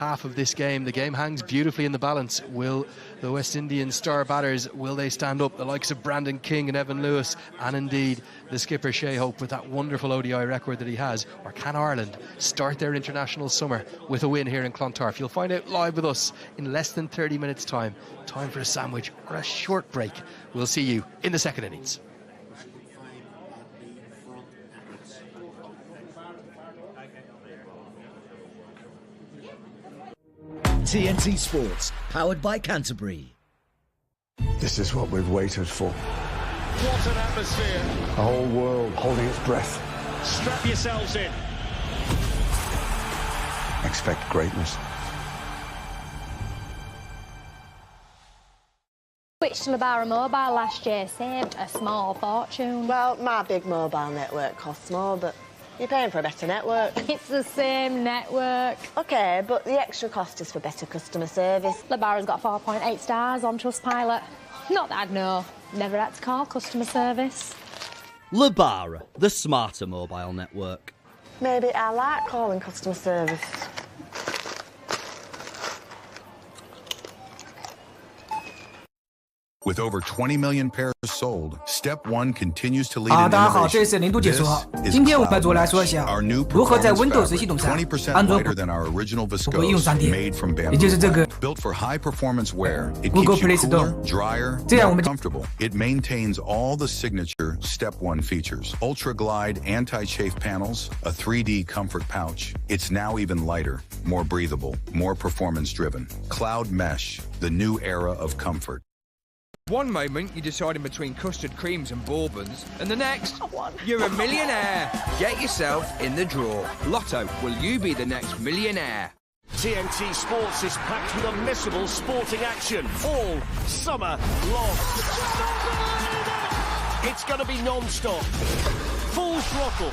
half of this game. The game hangs beautifully in the balance. Will the West Indian star batters, will they stand up? The likes of Brandon King and Evan Lewis, and indeed the skipper Shea Hope with that wonderful ODI record that he has, or can Ireland start their international summer with a win here in Clontarf? You'll find out live with us in less than 30 minutes time. Time for a sandwich or a short break. We'll see you in the second innings. TNT Sports, powered by Canterbury. This is what we've waited for. What an atmosphere. The whole world holding its breath. Strap yourselves in. Expect greatness. Switched to Lebara Mobile last year, saved a small fortune. Well, my big mobile network costs more, but you're paying for a better network. It's the same network. OK, but the extra cost is for better customer service. Lebara's got 4.8 stars on Trustpilot. Not that I'd know. Never had to call customer service. Lebara, the smarter mobile network. Maybe I like calling customer service. With over 20 million pairs sold, Step One continues to lead 大 in 家好，这里 innovation. 是零度解说。 This is 今天我们来 Cloud 来说一 Mesh, 下 our new 如何在 performance Windows 系统 fabric, 上 20% 安装 lighter than our original 不会用 viscose 3点 made from 也就是这 bamboo. 个 Built for high performance wear, it Google keeps you Play cooler, Store drier, 这样我 more 们 comfortable. It maintains all the signature Step One features: Ultra Glide anti-chafe panels, a 3D comfort pouch. It's now even lighter, more breathable, more performance-driven. Cloud Mesh, the new era of comfort. One moment you're deciding between custard creams and bourbons, and the next, you're a millionaire. Get yourself in the draw. Lotto, will you be the next millionaire? TNT Sports is packed with unmissable sporting action all summer long. It's going to be non-stop. Full throttle.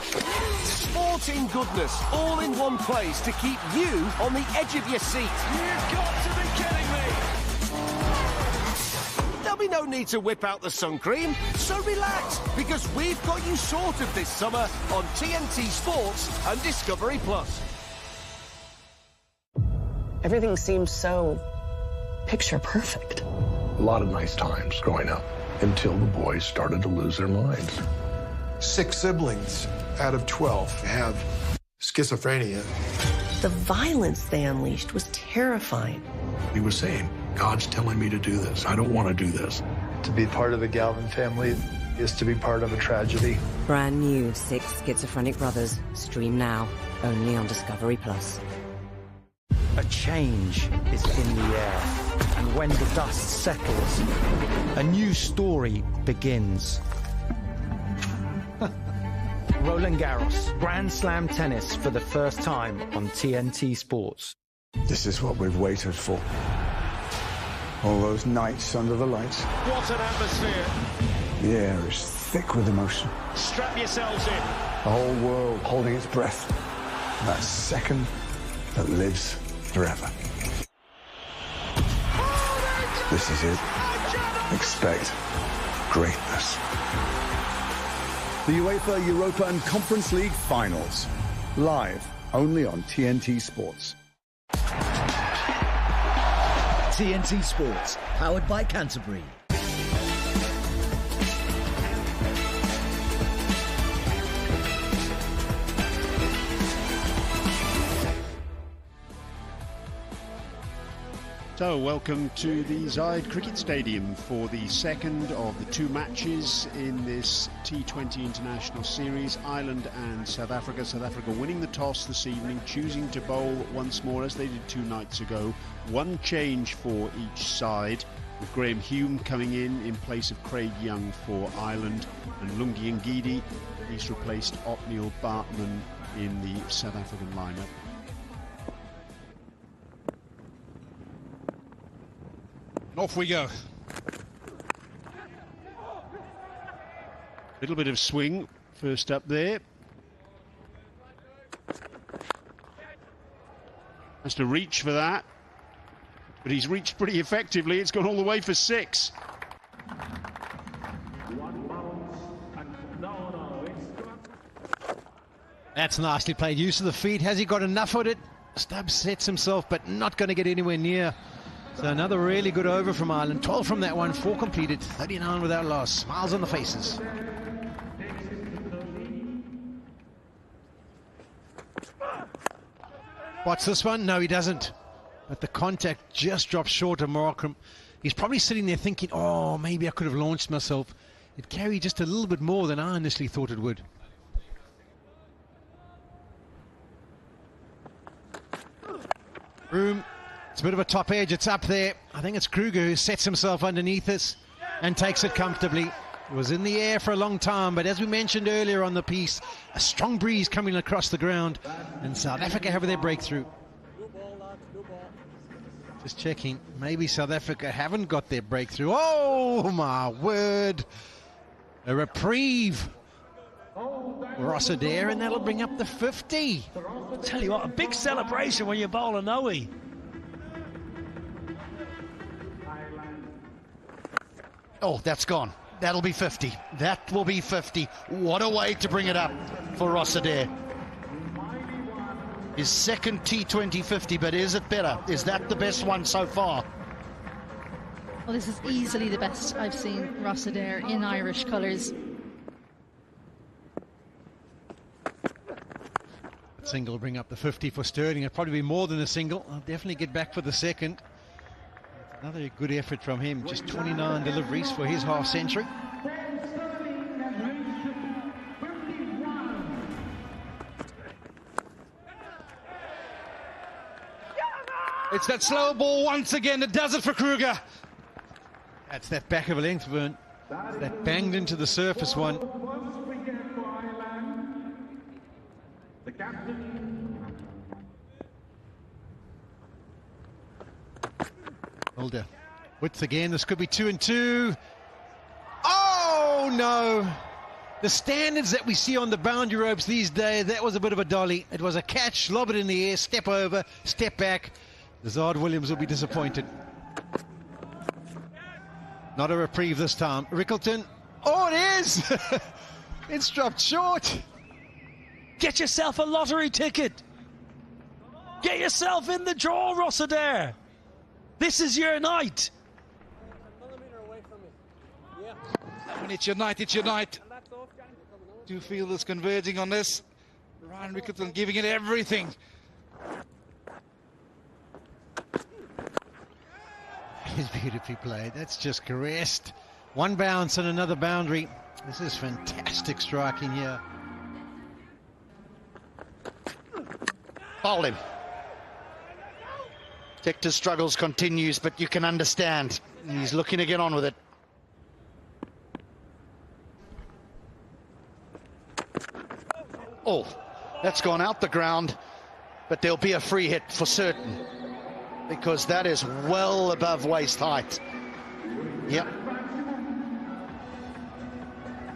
Sporting goodness all in one place to keep you on the edge of your seat. You've got to be kidding me. There'll be no need to whip out the sun cream, so relax, because we've got you sorted this summer on TNT Sports and Discovery Plus. Everything seems so picture perfect. A lot of nice times growing up until the boys started to lose their minds. 6 siblings out of 12 have schizophrenia. The violence they unleashed was terrifying. He was saying, God's telling me to do this. I don't want to do this. To be part of the Galvin family is to be part of a tragedy. Brand new 6 Schizophrenic Brothers. Stream now, only on Discovery Plus. A change is in the air, and when the dust settles, a new story begins. Roland Garros, Grand Slam tennis for the first time on TNT Sports. This is what we've waited for. All those nights under the lights. What an atmosphere. The air is thick with emotion. Strap yourselves in. The whole world holding its breath. That second that lives forever. This is it. Expect greatness. The UEFA Europa and Conference League Finals. Live only on TNT Sports. TNT Sports, powered by Canterbury. So, welcome to the Zayed Cricket Stadium for the second of the 2 matches in this T20 International Series, Ireland and South Africa. South Africa winning the toss this evening, choosing to bowl once more as they did 2 nights ago. 1 change for each side, with Graham Hume coming in place of Craig Young for Ireland, and Lungi Ngidi, he's replaced Opniel Bartman in the South African lineup. Off we go. Little bit of swing first up there. Has to reach for that, but he's reached pretty effectively. It's gone all the way for 6. That's nicely played. Use of the feet. Has he got enough of it? Stubbs sets himself, but not going to get anywhere near. So another really good over from Ireland. 12 from that one, 4 completed, 39 without loss. Smiles on the faces. What's this one? No, he doesn't. But the contact just drops short of Markham. He's probably sitting there thinking, oh, maybe I could have launched myself. It carried just a little bit more than I initially thought it would. Room. It's a bit of a top edge. It's up there. I think it's Kruger who sets himself underneath this and takes it comfortably. It was in the air for a long time, but as we mentioned earlier on the piece, a strong breeze coming across the ground, and South Africa have their breakthrough. Just checking. Maybe South Africa haven't got their breakthrough. Oh, my word. A reprieve. Ross Adair, and that'll bring up the 50. I'll tell you what, a big celebration when you bowl a Noe. Oh, that's gone. That'll be 50. That will be 50. What a way to bring it up for Ross Adair. His second T20 50, but is it better? Is that the best one so far? Well, this is easily the best I've seen Ross Adair in Irish colours. Single will bring up the 50 for Sterling. It'll probably be more than a single. I'll definitely get back for the second. Another good effort from him. Just 29 deliveries for his half century. It's that slow ball once again that does it for Kruger. That's that back of a length, Vern. That banged into the surface one. Holder. Width again. This could be 2 and 2. Oh, no. The standards that we see on the boundary ropes these days, that was a bit of a dolly. It was a catch, lob it in the air, step over, step back. Zard Williams will be disappointed. Not a reprieve this time. Rickleton. Oh, it is! It's dropped short. Get yourself a lottery ticket. Get yourself in the draw, Ross Adair. This is your night. When it's your night, it's your night. Do you feel this converging on this? Ryan Rickleton giving it everything. It's beautifully played. That's just caressed. One bounce and another boundary. This is fantastic striking here. Bowl him. Tector's struggles continues, but you can understand. He's looking to get on with it. Oh, that's gone out the ground, but there'll be a free hit for certain, because that is well above waist height. Yep.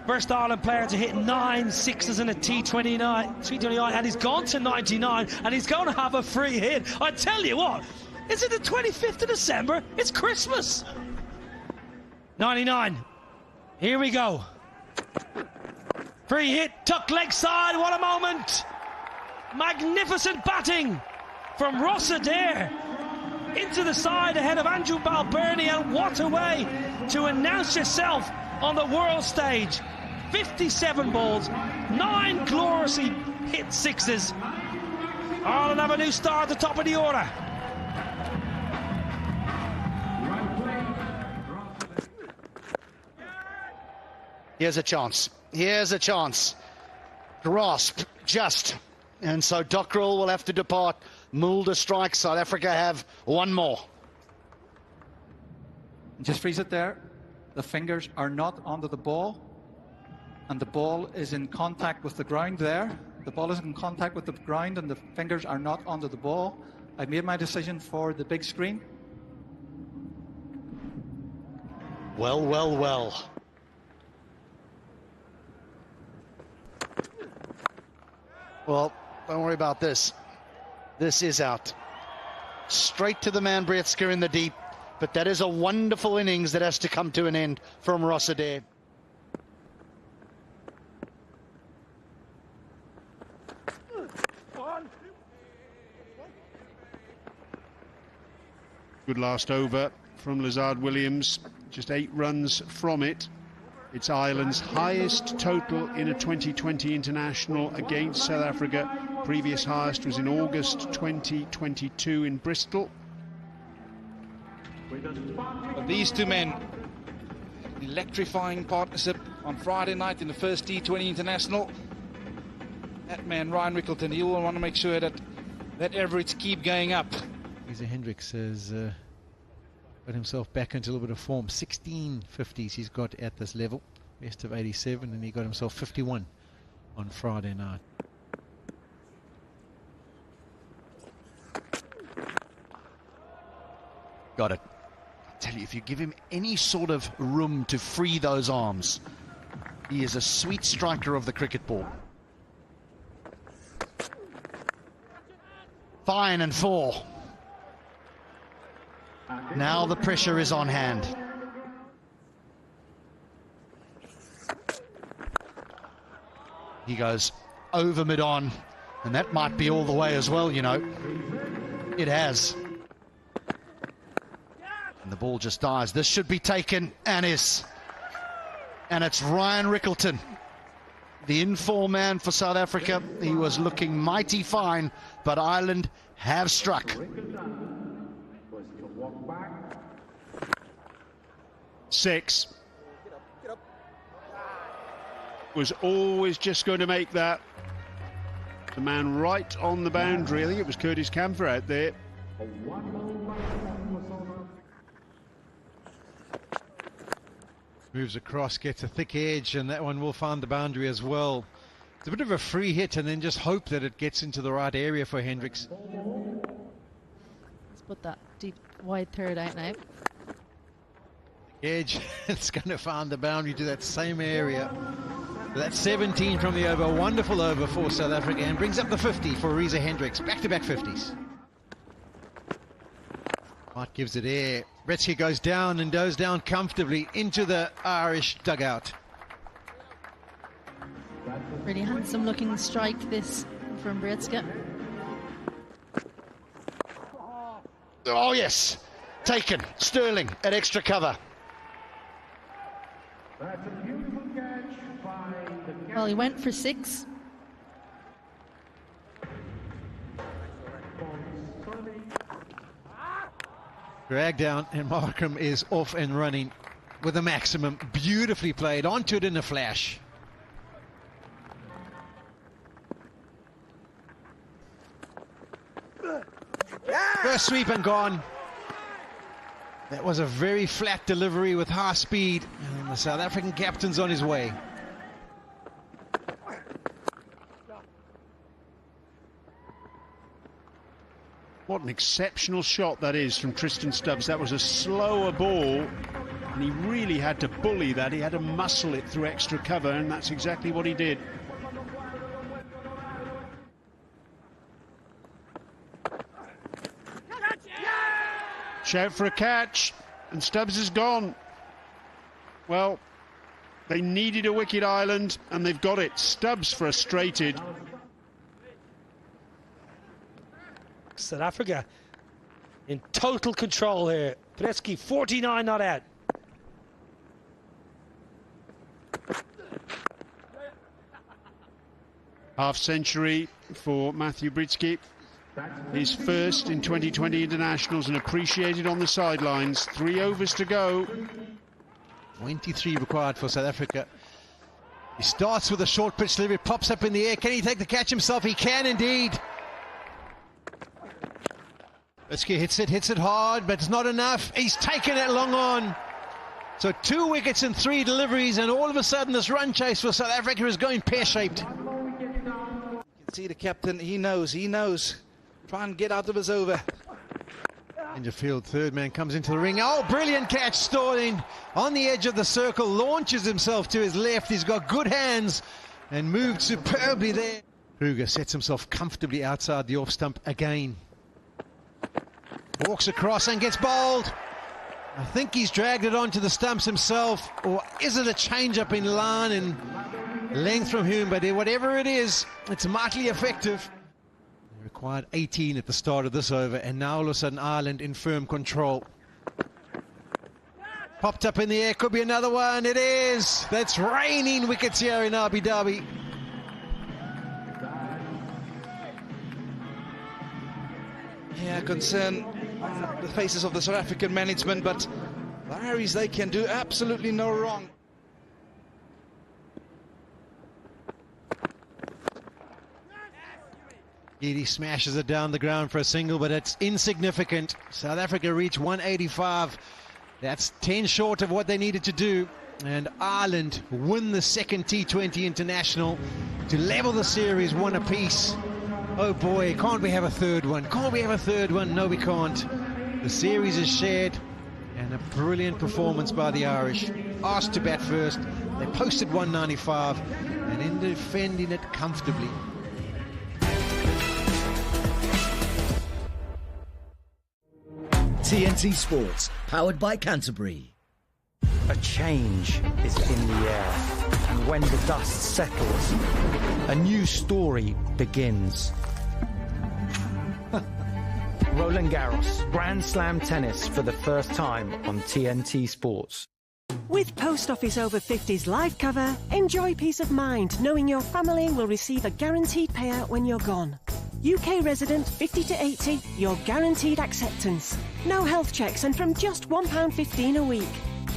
First Ireland player to hit 9 sixes in a T29, and he's gone to 99, and he's going to have a free hit. I tell you what, is it the 25th of December? It's Christmas. 99. Here we go. Free hit, tuck leg side, what a moment. Magnificent batting from Ross Adair. Into the side ahead of Andrew Balbirnie, and what a way to announce yourself on the world stage. 57 balls, 9 gloriously hit sixes. Ireland have a new star at the top of the order. Here's a chance. Here's a chance. Grasp, just. And so Dockrell will have to depart. Mulder strikes. South Africa have one more. Just freeze it there. The fingers are not under the ball, and the ball is in contact with the ground there. The ball is in contact with the ground, and the fingers are not under the ball. I've made my decision for the big screen. Well, well, well. Well, don't worry about this. This is out. Straight to the man Brietzker in the deep. But that is a wonderful innings that has to come to an end from Ross Adair. Good last over from Lazard Williams, just 8 runs from it. It's Ireland's highest total in a 2020 international against South Africa. Previous highest was in August 2022 in Bristol. But these two men, electrifying partnership on Friday night in the first T20 international. That man Ryan Rickleton, he will want to make sure that average keep going up. Lisa Hendricks has got himself back into a little bit of form. 16 50s he's got at this level, best of 87, and he got himself 51 on Friday night. Got it. I tell you, if you give him any sort of room to free those arms, he is a sweet striker of the cricket ball. Fine and 4. Now the pressure is on hand. He goes over mid-on, and that might be all the way as well, you know. It has. And the ball just dies. This should be taken, and is. And it's Ryan Rickleton, the in-form man for South Africa. He was looking mighty fine, but Ireland have struck. 6. Was always just going to make that. The man right on the boundary. I think it was Curtis Camphor out there. Moves across, gets a thick edge, and that one will find the boundary as well. It's a bit of a free hit, and then just hope that it gets into the right area for Hendricks. Let's put that deep wide third out now. Edge, it's going to find the boundary to that same area. That's 17 from the over. Wonderful over for South Africa, and brings up the 50 for Reza Hendricks. Back-to-back 50s. Mike gives it air. Bretsky goes down and goes down comfortably into the Irish dugout. Really handsome looking strike this from Bretsky. Oh yes, taken. Sterling at extra cover. Well, he went for 6. Drag down, and Markham is off and running with a maximum. Beautifully played, onto it in a flash. First sweep and gone. That was a very flat delivery with high speed, and the South African captain's on his way. What an exceptional shot that is from Tristan Stubbs. That was a slower ball, and he really had to bully that. He had to muscle it through extra cover, and that's exactly what he did. Shout for a catch, and Stubbs is gone. Well, they needed a wicket, Ireland, and they've got it. Stubbs frustrated. South Africa in total control here. Bretsky 49 not out. Half century for Matthew Britsky. His first in 2020 internationals, and appreciated on the sidelines. 3 overs to go. 23 required for South Africa. He starts with a short pitch delivery, pops up in the air. Can he take the catch himself? He can indeed. Britsky hits it hard, but it's not enough. He's taken it long on. So 2 wickets and 3 deliveries, and all of a sudden this run chase for South Africa is going pear-shaped. You can see the captain, he knows. Try and get out of his over. Dangerfield, third man, comes into the ring. Oh, brilliant catch, Sterling on the edge of the circle, launches himself to his left. He's got good hands and moved superbly there. Kruger sets himself comfortably outside the off stump again. Walks across and gets bowled. I think he's dragged it onto the stumps himself, or is it a change-up in line and length from Hume? But whatever it is, it's mightily effective. Required 18 at the start of this over, and now all of a sudden Ireland in firm control. Popped up in the air, could be another one. It is. That's raining wickets here in Abu Dhabi. Yeah, concern on the faces of the South African management, but the Irish, they can do absolutely no wrong. He smashes it down the ground for a single, but it's insignificant. South Africa reach 185. That's 10 short of what they needed to do. And Ireland win the second T20 international to level the series 1 apiece. Oh boy, can't we have a third one? Can't we have a third one? No, we can't. The series is shared, and a brilliant performance by the Irish. Asked to bat first, they posted 195, and in defending it comfortably. TNT Sports, powered by Canterbury. A change is in the air, and when the dust settles, a new story begins. Roland Garros, Grand Slam tennis for the first time on TNT Sports. With Post Office Over 50's live cover, enjoy peace of mind knowing your family will receive a guaranteed payout when you're gone. UK resident 50 to 80, you're guaranteed acceptance. No health checks and from just £1.15 a week.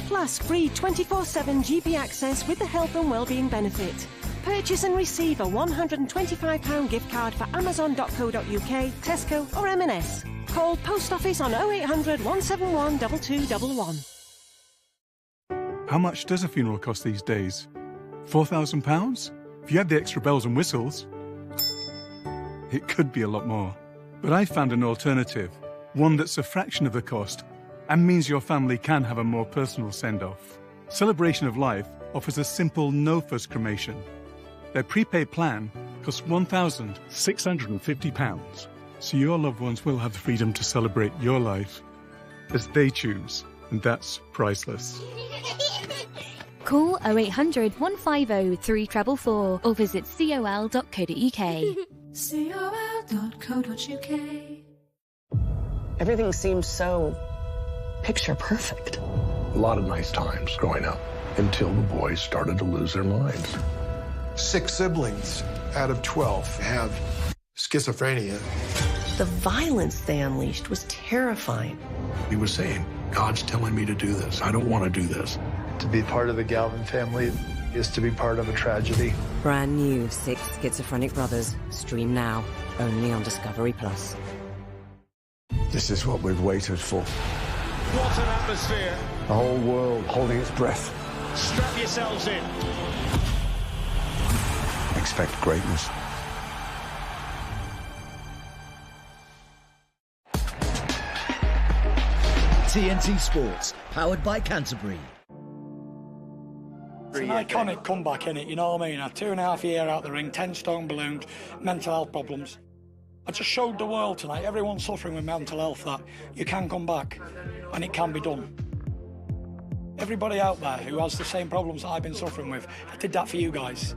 Plus free 24/7 GP access with the health and wellbeing benefit. Purchase and receive a £125 gift card for amazon.co.uk, Tesco or M&S. Call Post Office on 0800 171 2211. How much does a funeral cost these days? £4,000? If you had the extra bells and whistles, it could be a lot more. But I found an alternative, one that's a fraction of the cost and means your family can have a more personal send-off. Celebration of Life offers a simple no-fuss cremation. Their prepaid plan costs £1,650, so your loved ones will have the freedom to celebrate your life as they choose, and that's priceless. Call 0800 150 3444 or visit col.co.uk. col.co.uk. Everything seems so picture perfect. A lot of nice times growing up until the boys started to lose their minds. 6 siblings out of 12 have schizophrenia. The violence they unleashed was terrifying. He was saying, God's telling me to do this. I don't want to do this. To be part of the Galvin family is to be part of a tragedy. Brand new 6 Schizophrenic Brothers. Stream now, only on Discovery Plus. This is what we've waited for. What an atmosphere. The whole world holding its breath. Strap yourselves in. Expect greatness. TNT Sports, powered by Canterbury. It's an iconic comeback, innit? You know what I mean? 2.5 years out the ring, 10 stone balloons, mental health problems. I just showed the world tonight, everyone suffering with mental health, that you can come back and it can be done. Everybody out there who has the same problems that I've been suffering with, I did that for you guys.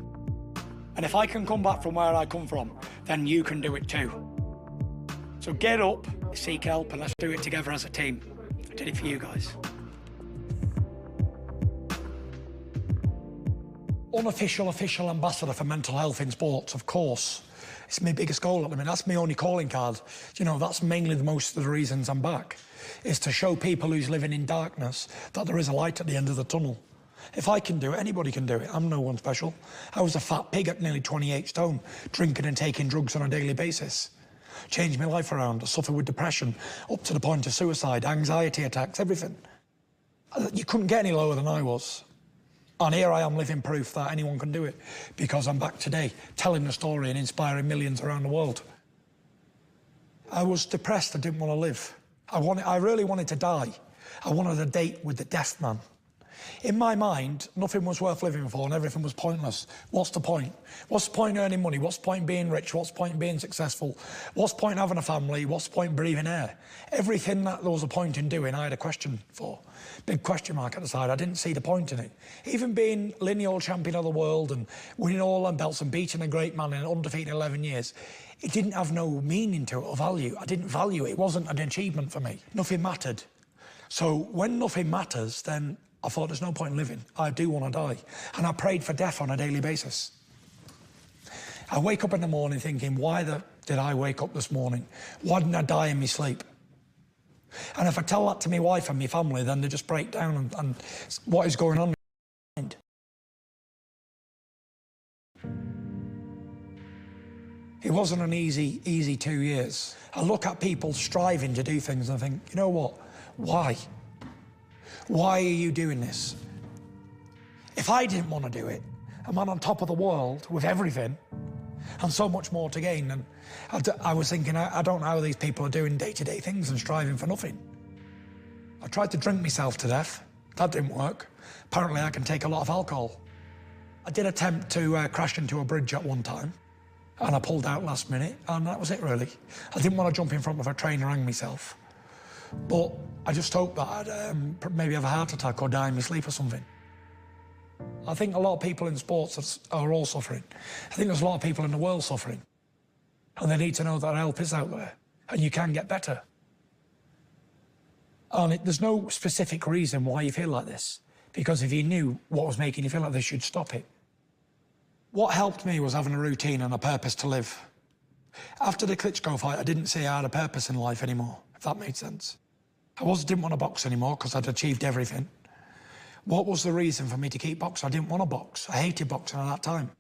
And if I can come back from where I come from, then you can do it too. So get up, seek help, and let's do it together as a team. I did it for you guys. Unofficial, official ambassador for mental health in sports, of course. It's my biggest goal at the minute. That's my only calling card. You know, that's mainly most of the reasons I'm back, is to show people who's living in darkness that there is a light at the end of the tunnel. If I can do it, anybody can do it. I'm no one special. I was a fat pig at nearly 28 stone, drinking and taking drugs on a daily basis. Changed my life around. I suffered with depression, up to the point of suicide, anxiety attacks, everything. You couldn't get any lower than I was. And here I am living proof that anyone can do it, because I'm back today, telling the story and inspiring millions around the world. I was depressed, I didn't want to live. I really wanted to die. I wanted a date with the death man. In my mind, nothing was worth living for and everything was pointless. What's the point? What's the point earning money? What's the point being rich? What's the point being successful? What's the point having a family? What's the point breathing air? Everything that there was a point in doing, I had a question for. Big question mark at the side. I didn't see the point in it. Even being lineal champion of the world and winning all them belts and beating a great man in undefeated 11 years, it didn't have no meaning to it or value. I didn't value it. It wasn't an achievement for me. Nothing mattered. So when nothing matters, then I thought there's no point in living. I do want to die. And I prayed for death on a daily basis. I wake up in the morning thinking, why did I wake up this morning? Why didn't I die in my sleep? And if I tell that to my wife and my family, then they just break down and what is going on in my mind? It wasn't an easy 2 years. I look at people striving to do things and I think, you know what? Why? Why are you doing this? If I didn't want to do it, a man on top of the world with everything and so much more to gain, and I was thinking, I don't know how these people are doing day-to-day things and striving for nothing. I tried to drink myself to death. That didn't work. Apparently I can take a lot of alcohol. I did attempt to crash into a bridge at one time, and I pulled out last minute, and that was it really. I didn't want to jump in front of a train and hang myself. But I just hoped that I'd maybe have a heart attack or die in my sleep or something. I think a lot of people in sports are all suffering. I think there's a lot of people in the world suffering. And they need to know that help is out there and you can get better. And there's no specific reason why you feel like this, because if you knew what was making you feel like this, you'd stop it. What helped me was having a routine and a purpose to live. After the Klitschko fight, I didn't say I had a purpose in life anymore, if that made sense. I didn't want to box anymore because I'd achieved everything. What was the reason for me to keep boxing? I didn't want to box. I hated boxing at that time.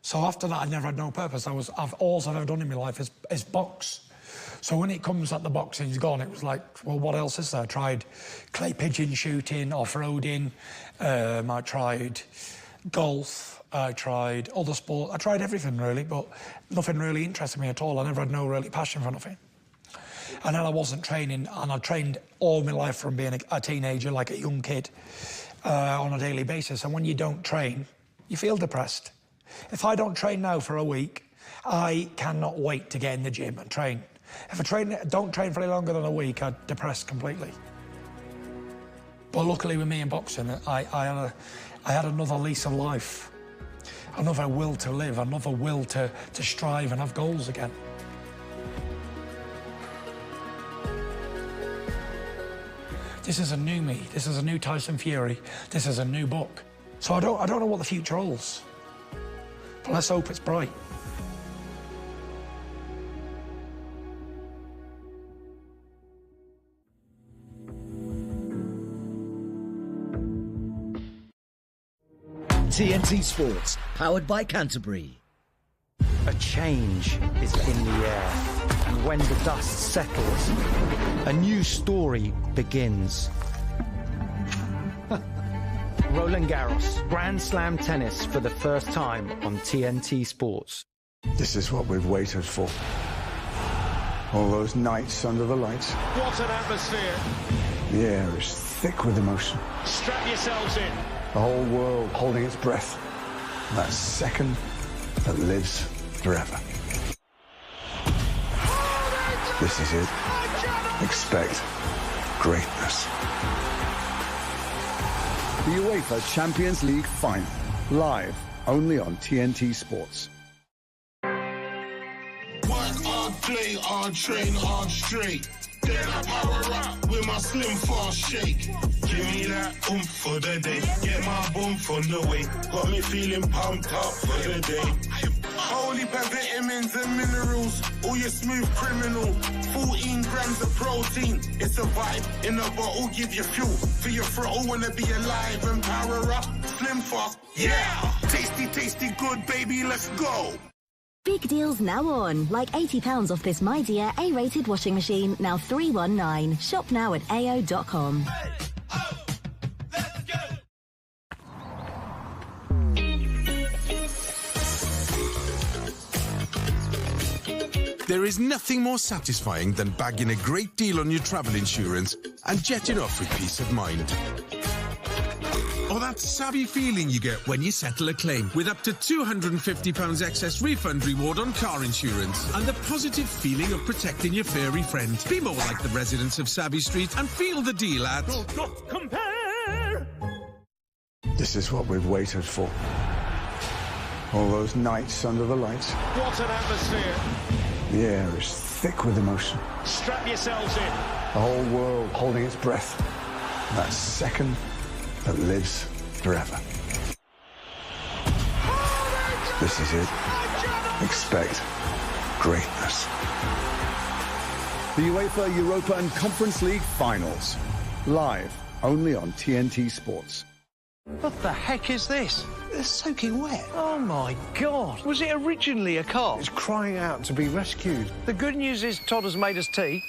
So after that, I never had no purpose. All I've ever done in my life is box. So when it comes that the boxing's gone, it was like, well, what else is there? I tried clay pigeon shooting, off-roading. I tried golf. I tried other sport. I tried everything really, but nothing really interested me at all. I never had no really passion for nothing. And then I wasn't training, and I trained all my life from being a teenager, like a young kid, on a daily basis. And when you don't train, you feel depressed. If I don't train now for a week, I cannot wait to get in the gym and train. If I don't train for any longer than a week, I'm depressed completely. But luckily with me in boxing, I had another lease of life, another will to live, another will to strive and have goals again. This is a new me. This is a new Tyson Fury. This is a new book. So I don't know what the future holds, but let's hope it's bright. TNT Sports, powered by Canterbury. A change is in the air, and when the dust settles, a new story begins. Roland Garros, Grand Slam tennis for the first time on TNT Sports. This is what we've waited for. All those nights under the lights. What an atmosphere. The air is thick with emotion. Strap yourselves in. The whole world holding its breath. That second that lives forever. This is it. Expect greatness. The UEFA Champions League Final, live only on TNT Sports. Work hard, play hard, train hard straight. Then I power up with my slim fast shake. Give me that oomph for the day. Get my boom from the way. Got me feeling pumped up for the day. Holy vitamins and minerals. All your smooth criminal. 14 grams of protein. It's a vibe in a bottle. Give you fuel for your throttle. Wanna be alive and power up. Slim fast. Yeah! Tasty, tasty good, baby. Let's go. Big deals now on, like £80 off this My Dear A-rated washing machine, now $319. Shop now at AO.com. There is nothing more satisfying than bagging a great deal on your travel insurance and jetting off with peace of mind. Or that savvy feeling you get when you settle a claim with up to £250 excess refund reward on car insurance and the positive feeling of protecting your furry friend. Be more like the residents of Savvy Street and feel the deal at... Compare! This is what we've waited for. All those nights under the lights. What an atmosphere. The air is thick with emotion. Strap yourselves in. The whole world holding its breath. That second that lives forever. This is it. Expect greatness. The UEFA Europa and Conference League finals. Live only on TNT Sports. What the heck is this? It's soaking wet. Oh, my God. Was it originally a car? It's crying out to be rescued. The good news is Todd has made us tea.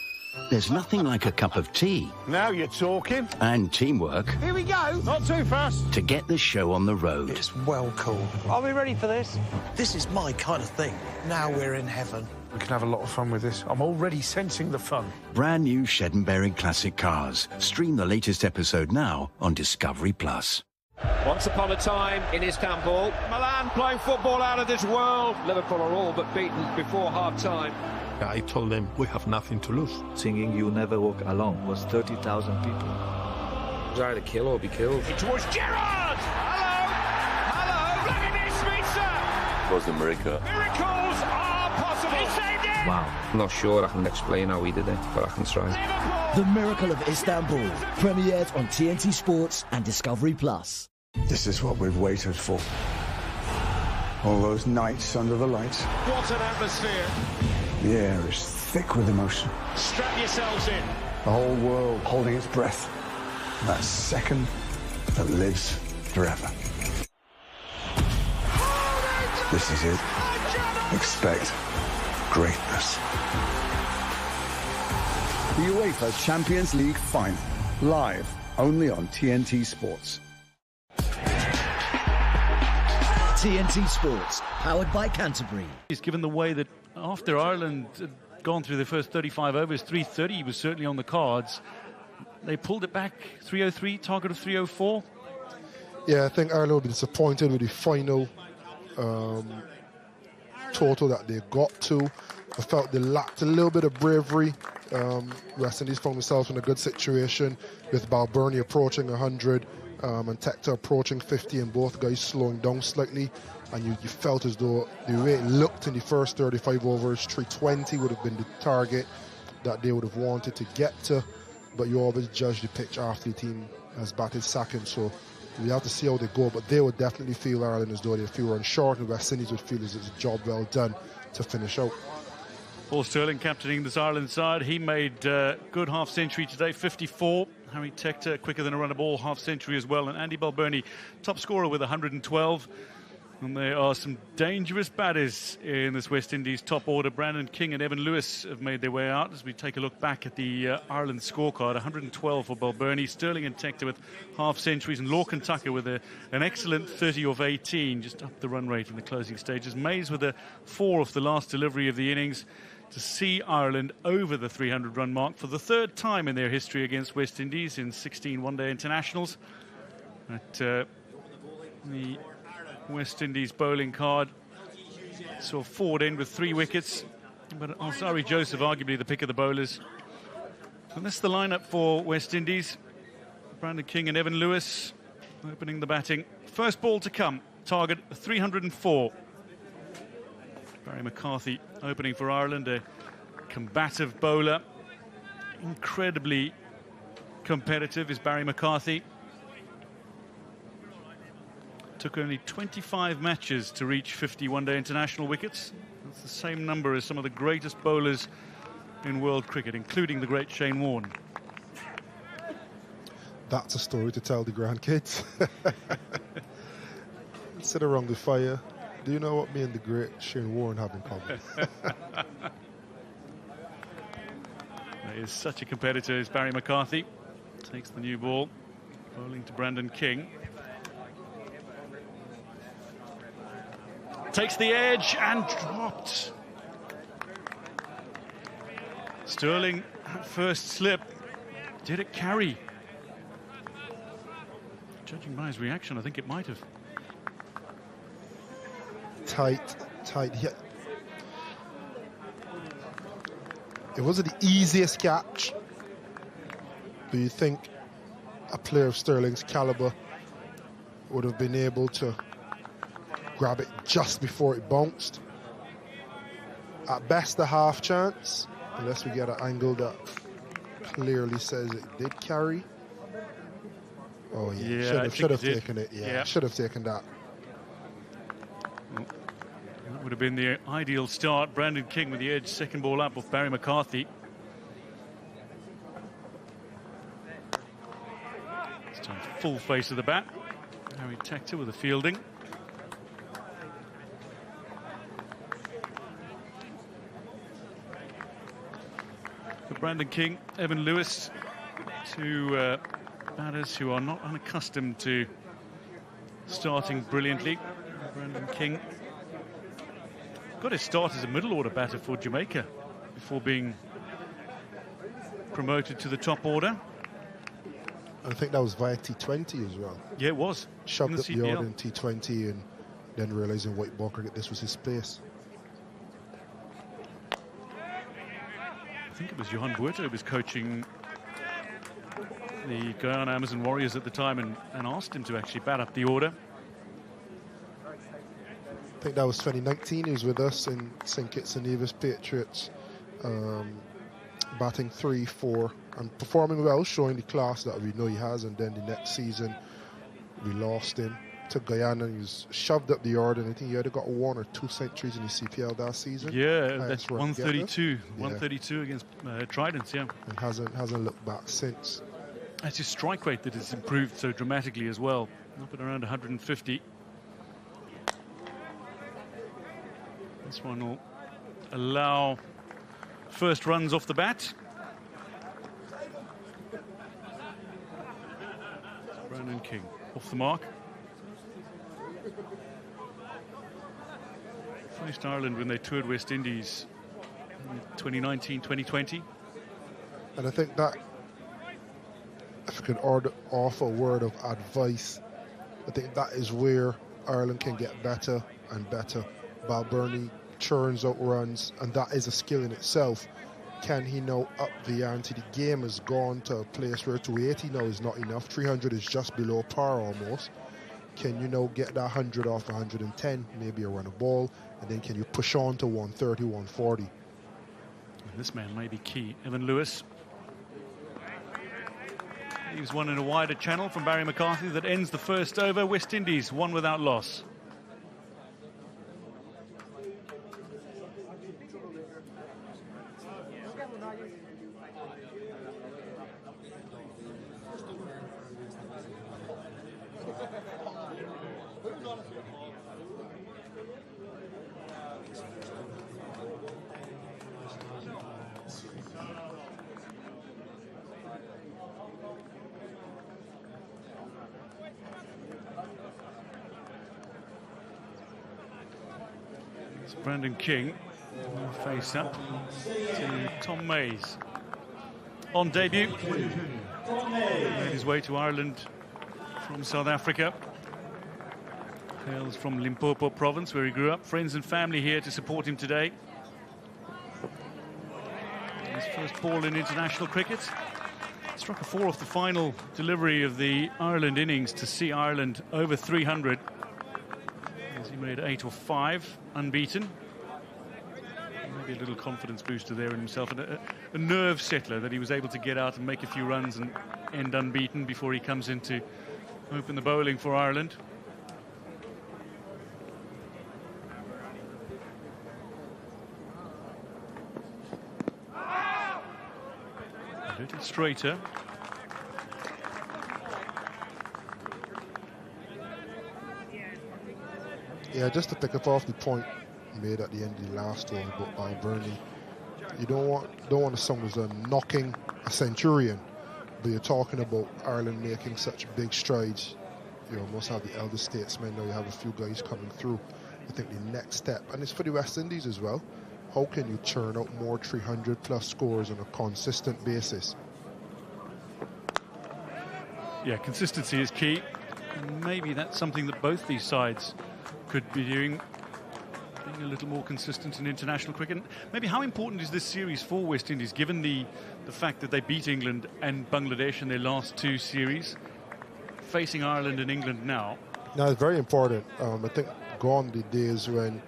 There's nothing like a cup of tea. Now you're talking. And teamwork. Here we go. Not too fast. To get the show on the road. It's well cool. Are we ready for this? This is my kind of thing. Now we're in heaven. We can have a lot of fun with this. I'm already sensing the fun. Brand new Shed&Bering Classic Cars. Stream the latest episode now on Discovery+. Once upon a time in Istanbul, Milan playing football out of this world. Liverpool are all but beaten before half-time. I told them we have nothing to lose. Singing You Never Walk Alone was 30,000 people. It was either kill or be killed. It was Gerrard! Hello! Vladimir Smica! It was a miracle. Miracles are possible! He saved it! Wow. I'm not sure I can explain how we did it, but I can try. The Miracle of Istanbul, premiered on TNT Sports and Discovery+. This is what we've waited for. All those nights under the lights. What an atmosphere! The air is thick with emotion. Strap yourselves in. The whole world holding its breath. That second that lives forever. This is it. Expect greatness. The UEFA Champions League final. Live only on TNT Sports. TNT Sports, powered by Canterbury. He's given the way that after Ireland had gone through the first 35 overs, 330 was certainly on the cards. They pulled it back, 303, target of 304. Yeah, I think Ireland will be disappointed with the final total that they got to. I felt they lacked a little bit of bravery. West Indies found themselves in a good situation with Balbirnie approaching 100 and Tector approaching 50 and both guys slowing down slightly. And you felt as though the way it looked in the first 35 overs, 320 would have been the target that they would have wanted to get to. But you always judge the pitch after the team has batted second. So we have to see how they go. But they would definitely feel Ireland as though they feel run short, and West Indies would feel as it's a job well done to finish out. Paul Stirling captaining this Ireland side. He made good half-century today, 54. Harry Tector quicker than a run-of-ball half-century as well. And Andy Balbirnie, top scorer with 112. And there are some dangerous batters in this West Indies top order. Brandon King and Evan Lewis have made their way out as we take a look back at the Ireland scorecard. 112 for Balbirnie, Stirling and Tector with half-centuries, and Lorcan Tucker with an excellent 30 of 18, just up the run rate in the closing stages. Mays with a 4 off the last delivery of the innings to see Ireland over the 300-run mark for the third time in their history against West Indies in 16 one-day internationals. At the West Indies bowling card saw Ford end with 3 wickets, but Alzari Joseph arguably the pick of the bowlers. And that's the lineup for West Indies. Brandon King and Evan Lewis opening the batting. First ball to come, target 304. Barry McCarthy opening for Ireland, a combative bowler. Incredibly competitive is Barry McCarthy. Took only 25 matches to reach 50 one-day international wickets. That's the same number as some of the greatest bowlers in world cricket, including the great Shane Warne. That's a story to tell the grandkids. Sit around the fire. Do you know what me and the great Shane Warne have in common? He is such a competitor as Barry McCarthy. Takes the new ball, bowling to Brandon King. Takes the edge and dropped. Stirling at first slip. Did it carry? Judging by his reaction, I think it might have. Tight hit. It wasn't the easiest catch. Do you think a player of Sterling's caliber would have been able to grab it just before it bounced? At best, a half chance, unless we get an angle that clearly says it did carry. Oh yeah, should have taken it. Yeah, should have taken that. That would have been the ideal start. Brandon King with the edge, second ball up off Barry McCarthy. This time full face of the bat. Harry Tector with the fielding. For Brandon King, Evan Lewis, two batters who are not unaccustomed to starting brilliantly. Brandon King got his start as a middle order batter for Jamaica before being promoted to the top order. I think that was via T20 as well. Yeah, it was. Shoved up the order in T20 and then realizing white ball cricket, this was his place. I think it was Johan Buerta who was coaching the Guyana Amazon Warriors at the time and asked him to actually bat up the order. I think that was 2019. He was with us in St. Kitts and Nevis Patriots, batting 3-4 and performing well, showing the class that we know he has. And then the next season, we lost him to Guyana. He was shoved up the order, and I think he either got 1 or 2 centuries in the CPL that season. Yeah, that's 132. 132 against Tridents, yeah. And hasn't looked back since. That's his strike rate that has improved so dramatically as well, up at around 150. This one will allow first runs off the bat. Brandon King off the mark. Faced Ireland when they toured West Indies in 2019-2020. And I think that, if I could offer a word of advice, I think that is where Ireland can get better and better. Balbirnie churns out runs, and that is a skill in itself. Can he now up the ante? The game has gone to a place where 280 now is not enough. 300 is just below par almost. Can you now get that 100 off 110, maybe a run a ball, and then can you push on to 130, 140? This man may be key. Evan Lewis. Leaves one in a wider channel from Barry McCarthy that ends the first over. West Indies, one without loss. Brandon King will face up to Tom Mays. On debut, made his way to Ireland from South Africa. Hails from Limpopo province, where he grew up. Friends and family here to support him today. His first ball in international cricket. Struck a 4 off the final delivery of the Ireland innings to see Ireland over 300. As he made 8 or 5, unbeaten. Maybe a little confidence booster there in himself, and a nerve settler that he was able to get out and make a few runs and end unbeaten before he comes in to open the bowling for Ireland. A little straighter. Yeah, just to pick up off the point made at the end of the last one about Balbirnie, you don't want to sound as a knocking a centurion, but you're talking about Ireland making such big strides. You almost have the elder statesmen, now you have a few guys coming through. I think the next step, and it's for the West Indies as well, how can you churn out more 300 plus scores on a consistent basis? Yeah, consistency is key. And maybe that's something that both these sides could be doing, being a little more consistent in international cricket. Maybe how important is this series for West Indies, given the fact that they beat England and Bangladesh in their last two series, facing Ireland and England now? No, it's very important. I think gone the days when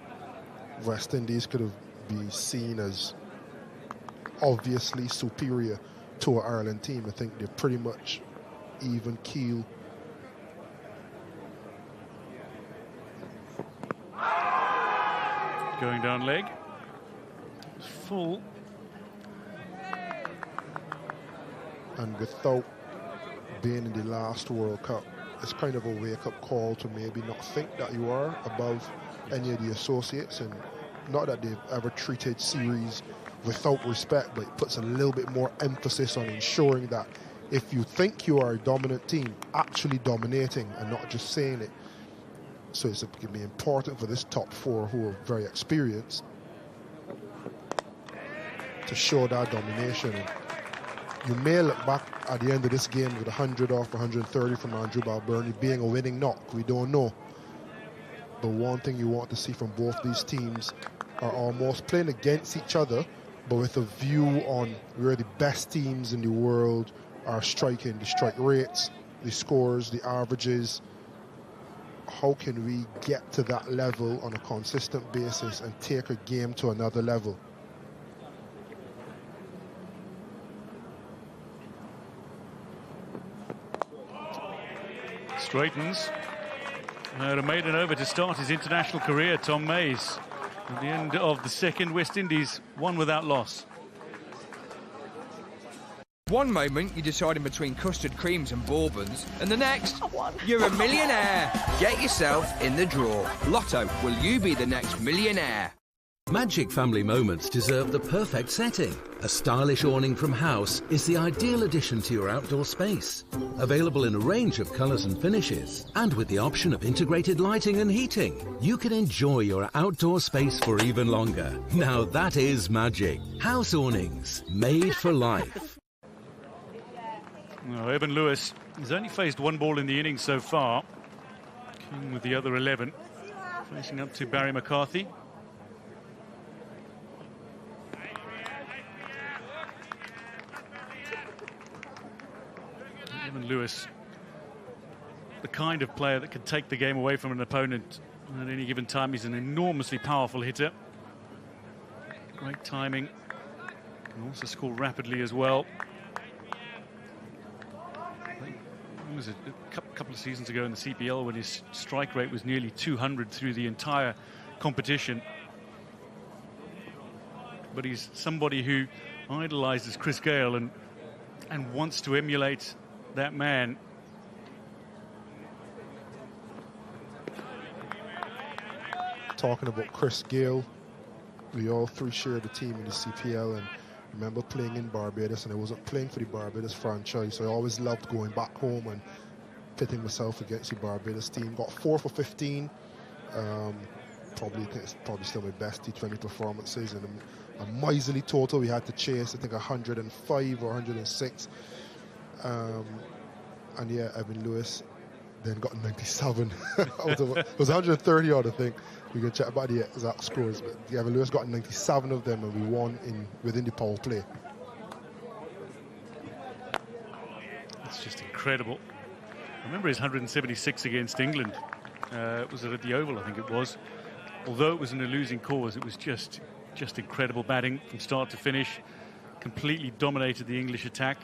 West Indies could have been seen as obviously superior to an Ireland team. I think they're pretty much even keel. Going down leg. It's full. And without being in the last World Cup, it's kind of a wake-up call to maybe not think that you are above any of the associates, and not that they've ever treated series without respect, but it puts a little bit more emphasis on ensuring that if you think you are a dominant team, actually dominating and not just saying it. So it's going to be important for this top four, who are very experienced, to show that domination. And you may look back at the end of this game with 100 off 130 from Andrew Balbirnie being a winning knock. We don't know. The one thing you want to see from both these teams are almost playing against each other, but with a view on where the best teams in the world are striking, the strike rates, the scores, the averages. How can we get to that level on a consistent basis and take a game to another level? Straightens. A maiden over to start his international career, Tom Mays. At the end of the second, West Indies won without loss. One moment you're deciding between custard creams and bourbons, and the next, you're a millionaire. Get yourself in the draw. Lotto, will you be the next millionaire? Magic family moments deserve the perfect setting. A stylish awning from House is the ideal addition to your outdoor space. Available in a range of colours and finishes, and with the option of integrated lighting and heating, you can enjoy your outdoor space for even longer. Now that is magic. House awnings, made for life. Well, Evan Lewis has only faced one ball in the innings so far. King with the other 11. Facing up to Barry McCarthy. Evan Lewis, the kind of player that can take the game away from an opponent at any given time. He's an enormously powerful hitter. Great timing. Can also score rapidly as well. It was a couple of seasons ago in the CPL when his strike rate was nearly 200 through the entire competition. But he's somebody who idolizes Chris Gayle and wants to emulate that man. Talking about Chris Gayle, we all three shared the team in the CPL, and remember playing in Barbados, and I wasn't playing for the Barbados franchise, so I always loved going back home and pitting myself against the Barbados team. Got 4 for 15. It's probably still my best T20 performances, and a miserly total we had to chase, I think 105 or 106. And yeah, Evan Lewis then got 97. It was 130 odd, I think. We can check about the exact scores, but Evan Lewis got 97 of them, and we won within the power play. It's just incredible. I remember his 176 against England. It was at the Oval, I think it was. Although it was in a losing cause, it was just incredible batting from start to finish. Completely dominated the English attack.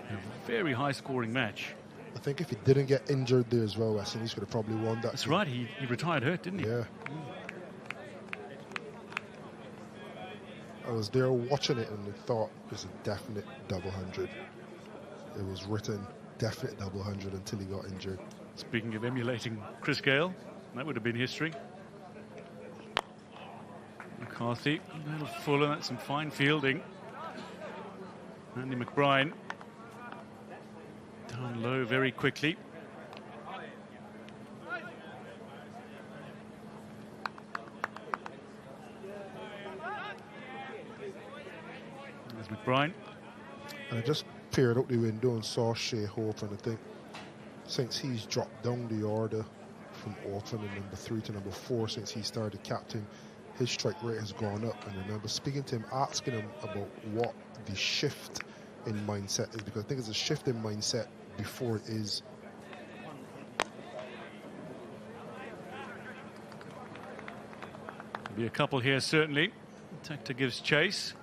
A very high-scoring match. I think if he didn't get injured there as well, West Indies could have probably won that. That's right, he retired hurt, didn't he? Yeah. I was there watching it, and I thought it was a definite double 100. It was written definite double 100 until he got injured. Speaking of emulating Chris Gayle, that would have been history. McCarthy, a little fuller, that's some fine fielding. Andy McBride down low very quickly. There's McBride. And I just peered out the window and saw Shea Hope, and I think since he's dropped down the order from Auckland and number 3 to number 4, since he started captain, his strike rate has gone up. And I remember speaking to him, asking him about what the shift in mindset is, because I think it's a shift in mindset before it is. Be a couple here, certainly. Tector gives chase.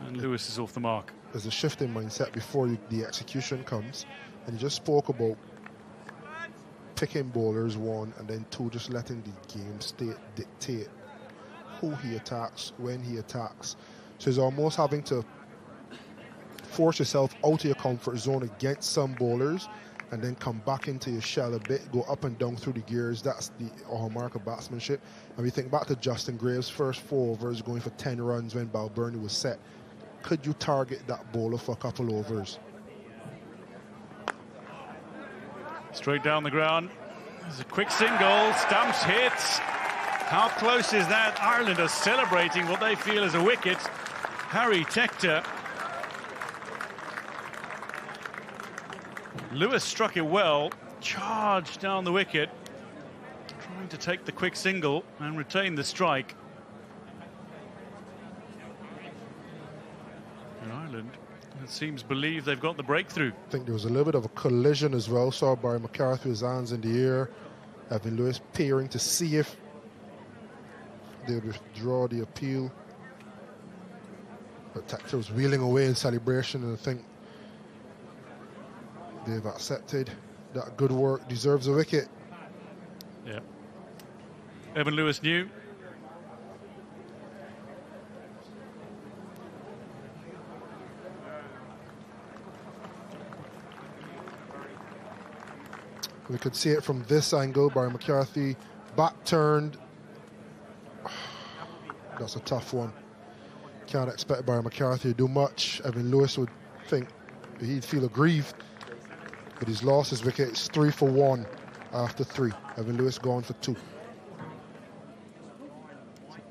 And Lewis is off the mark. There's a shift in mindset before the execution comes. And he just spoke about picking bowlers, 1, and then 2, just letting the game state dictate who he attacks, when he attacks. So he's almost having to force yourself out of your comfort zone against some bowlers and then come back into your shell a bit, go up and down through the gears. That's the hallmark of batsmanship. And we think back to Justin Graves' first 4 overs going for 10 runs when Balbirnie was set. Could you target that bowler for a couple overs? Straight down the ground. There's a quick single. Stumps hits. How close is that? Ireland are celebrating what they feel is a wicket. Harry Tector. Lewis struck it well. Charged down the wicket. Trying to take the quick single and retain the strike. And Ireland, it seems, believe they've got the breakthrough. I think there was a little bit of a collision as well. Saw Barry McCarthy with his hands in the air. Evan Lewis peering to see if they would withdraw the appeal. But Tector was wheeling away in celebration, and I think they've accepted that good work deserves a wicket. Yeah. Evan Lewis knew. We could see it from this angle. Barry McCarthy back turned. That's a tough one. Can't expect Barry McCarthy to do much. Evan Lewis would think he'd feel aggrieved, but he's lost his wicket. It's 3 for 1 after 3. Evan Lewis gone for 2.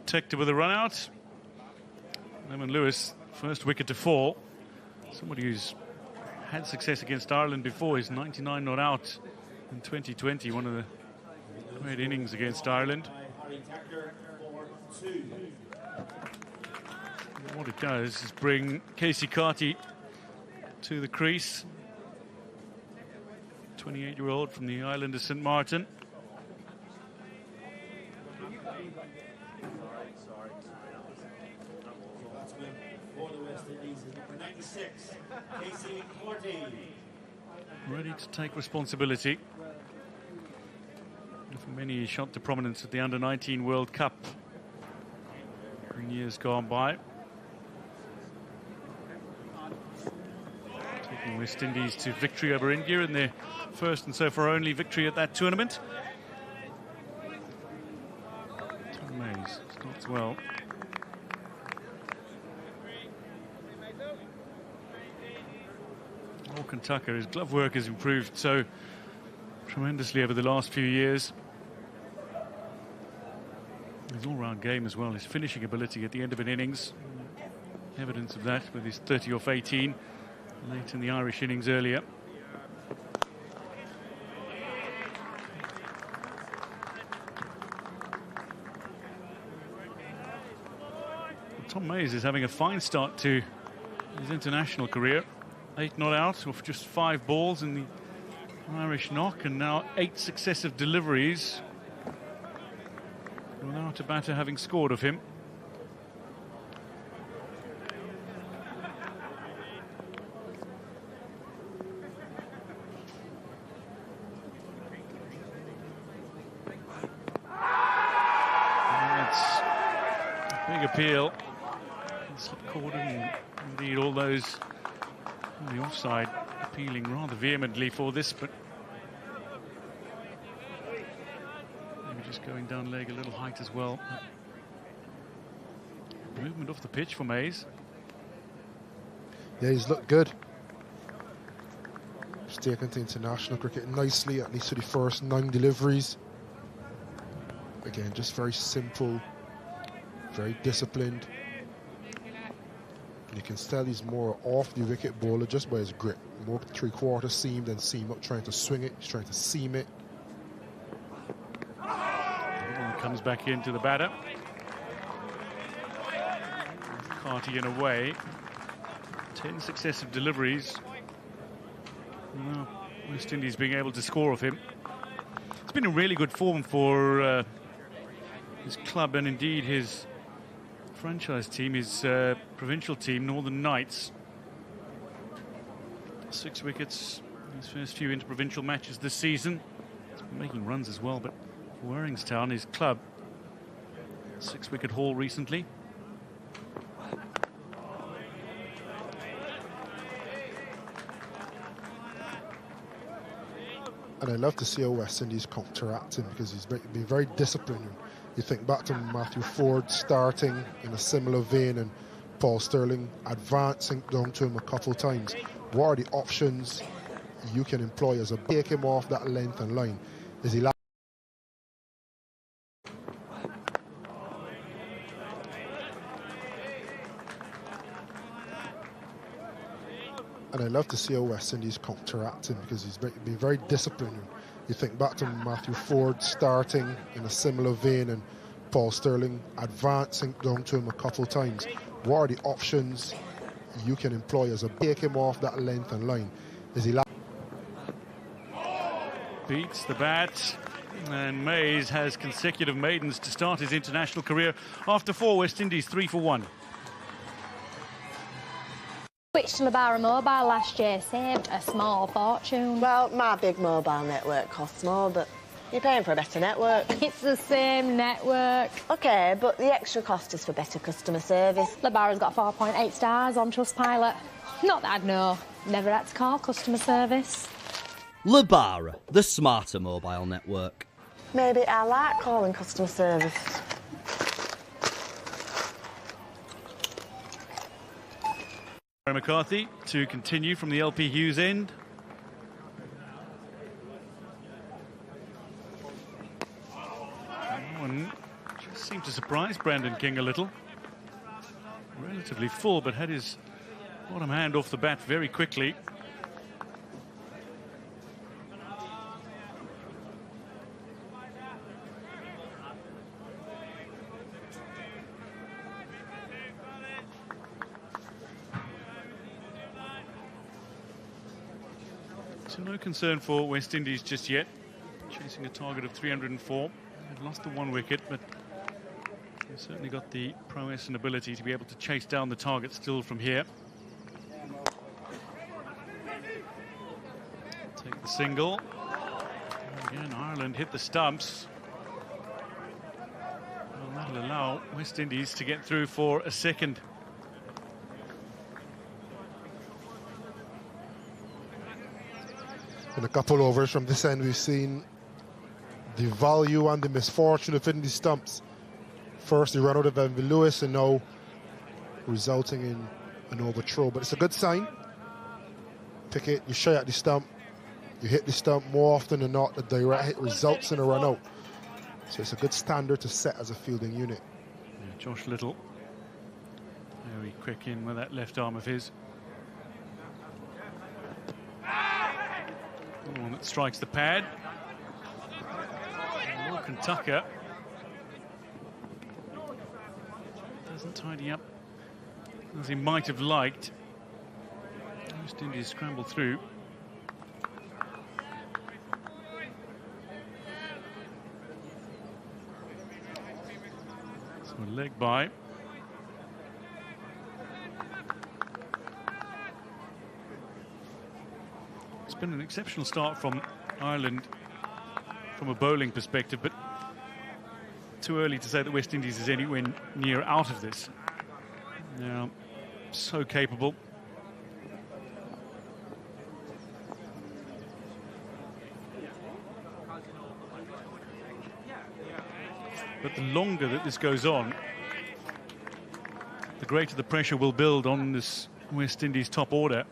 Tector with a run out. Evan Lewis, first wicket to fall. Somebody who's had success against Ireland before. He's 99 not out in 2020, one of the great innings against Ireland. What it does is bring Casey Carty to the crease. 28-year-old from the island of St. Martin. Ready to take responsibility. For many, he shot to prominence at the Under-19 World Cup in years gone by. Taking West Indies to victory over India in their first and so far only victory at that tournament. Tom Mays starts well. Orkan Tucker, his glove work has improved so tremendously over the last few years. His all-round game as well, his finishing ability at the end of an innings. Evidence of that with his 30 off 18 late in the Irish innings earlier. Tom Mays is having a fine start to his international career. 8 not out off just 5 balls in the Irish knock, and now 8 successive deliveries without a batter having scored of him. That's a big appeal. Slip Corden and indeed all those on the offside appealing rather vehemently for this, but maybe just going down leg a little height as well. Movement off the pitch for Mays. Yeah, he's looked good. He's taken to international cricket nicely, at least for the first 9 deliveries. Again, just very simple, very disciplined. You can tell he's more off the wicket bowler just by his grip. More three-quarter seam than seam up, trying to swing it, he's trying to seam it. Comes back into the batter. Carty in a way. 10 successive deliveries. Well, West Indies being able to score off him. It's been a really good form for his club and indeed his franchise team, his provincial team, Northern Knights. 6 wickets in his first few interprovincial matches this season. He's been making runs as well, but Warringstown, his club, 6-wicket haul recently. And I love to see how West Indies counteract him, because he's been very disciplined. You think back to Matthew Ford starting in a similar vein and Paul Sterling advancing down to him a couple of times. What are the options you can employ as a take him off that length and line? Is he And I love to see how West Indies counteract him, because he's been very disciplined. You think back to Matthew Ford starting in a similar vein and Paul Sterling advancing down to him a couple of times. What are the options you can employ as a take him off that length and line? Is he Beats the bat, and Mays has consecutive maidens to start his international career. After 4, West Indies 3 for 1. Switched to Lebara Mobile last year, saved a small fortune. Well, my big mobile network costs more, but you're paying for a better network. It's the same network. OK, but the extra cost is for better customer service. Lebara's got 4.8 stars on Trustpilot. Not that I'd know. Never had to call customer service. Lebara, the smarter mobile network. Maybe I like calling customer service. McCarthy to continue from the LP Hughes end. And just seemed to surprise Brandon King a little. Relatively full, but had his bottom hand off the bat very quickly. So no concern for West Indies just yet. Chasing a target of 304. They've lost the 1 wicket, but they've certainly got the prowess and ability to be able to chase down the target still from here. Take the single. Again, Ireland hit the stumps. Well, that'll allow West Indies to get through for a second. In a couple overs from this end, we've seen the value and the misfortune of hitting the stumps. First, the run out of Evan Lewis, and now resulting in an overthrow. But it's a good sign. Pick it, you shy at the stump, you hit the stump more often than not. The direct hit results in a run out. So it's a good standard to set as a fielding unit. Yeah, Josh Little, very quick in with that left arm of his. The one that strikes the pad. Morgan Tucker doesn't tidy up as he might have liked. West Indies scramble through. So a leg by. It's been an exceptional start from Ireland from a bowling perspective, but too early to say that West Indies is anywhere near out of this. Now, so capable. But the longer that this goes on, the greater the pressure will build on this West Indies top order.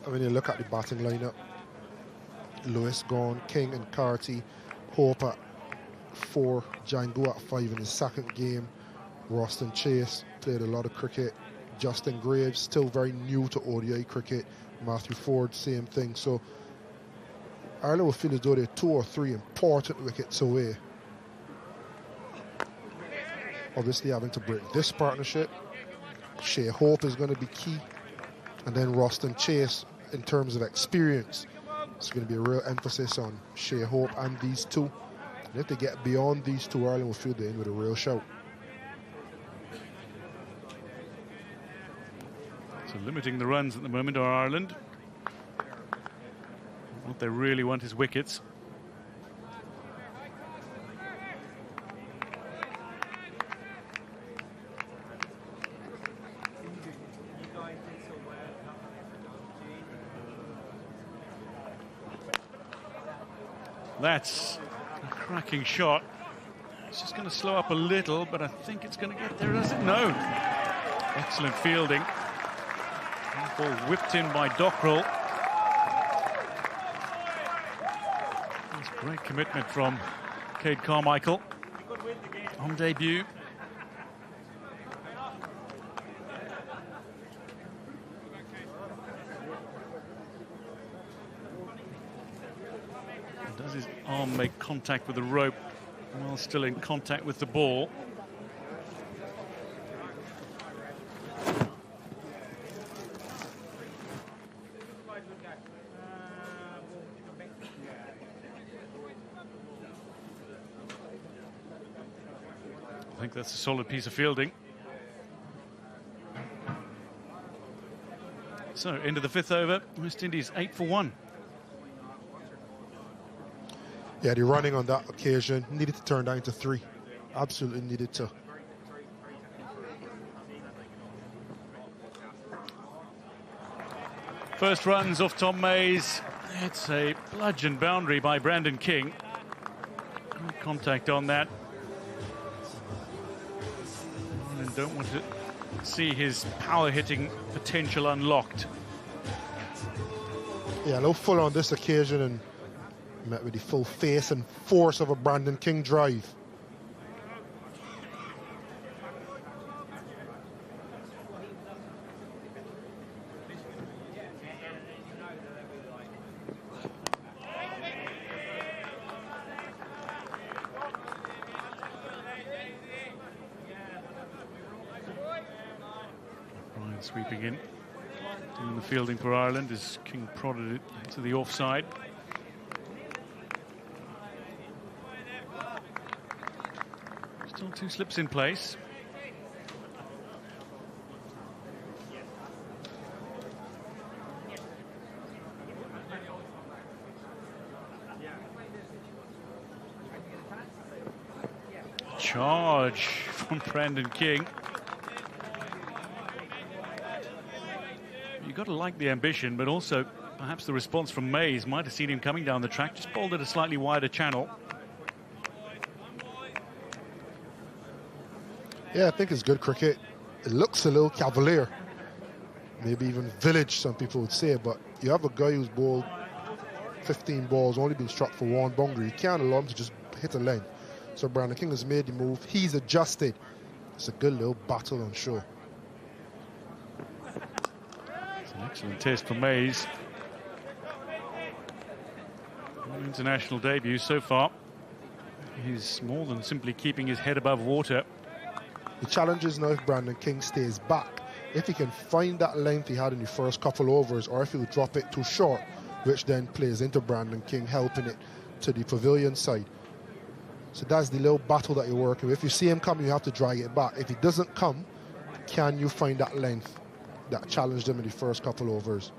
When you look at the batting lineup, Lewis gone, King and Carty Hope at 4, Django at 5 in his second game. Roston Chase played a lot of cricket. Justin Graves, still very new to ODI cricket. Matthew Ford, same thing. So Ireland will feel as though they're 2 or 3 important wickets away. Obviously having to break this partnership. Shea Hope is going to be key. And then Roston Chase, in terms of experience, it's going to be a real emphasis on Shea Hope and these two. And if they get beyond these two, Ireland will feel they're in with a real shout. So limiting the runs at the moment are Ireland. What they really want is wickets. That's a cracking shot. It's just going to slow up a little, but I think it's going to get there, does it? No. Excellent fielding. Ball whipped in by Dockrell. That's great commitment from Cade Carmichael on debut. Does his arm make contact with the rope while still in contact with the ball? I think that's a solid piece of fielding. So, into the 5th over, West Indies 8 for 1. Yeah, the running on that occasion needed to turn that into 3. Absolutely needed to. First runs off Tom Mays. It's a bludgeon boundary by Brandon King. Good contact on that. And don't want to see his power hitting potential unlocked. Yeah, a little full on this occasion and met with the full face and force of a Brandon King drive. Ryan sweeping in. Doing the fielding for Ireland as King prodded it to the offside. Still 2 slips in place. Charge from Brandon King. You've got to like the ambition, but also perhaps the response from Mays might have seen him coming down the track, just bowled at a slightly wider channel. Yeah, I think it's good cricket. It looks a little cavalier. Maybe even village, some people would say, but you have a guy who's bowled 15 balls, only been struck for 1 boundary. You can't allow him to just hit a length. So Brandon King has made the move. He's adjusted. It's a good little battle on show. It's an excellent test for Mays. International debut so far. He's more than simply keeping his head above water. The challenge is now if Brandon King stays back. If he can find that length he had in the first couple overs, or if he'll drop it too short, which then plays into Brandon King, helping it to the pavilion side. So that's the little battle that you're working with. If you see him come, you have to drag it back. If he doesn't come, can you find that length that challenged him in the first couple overs?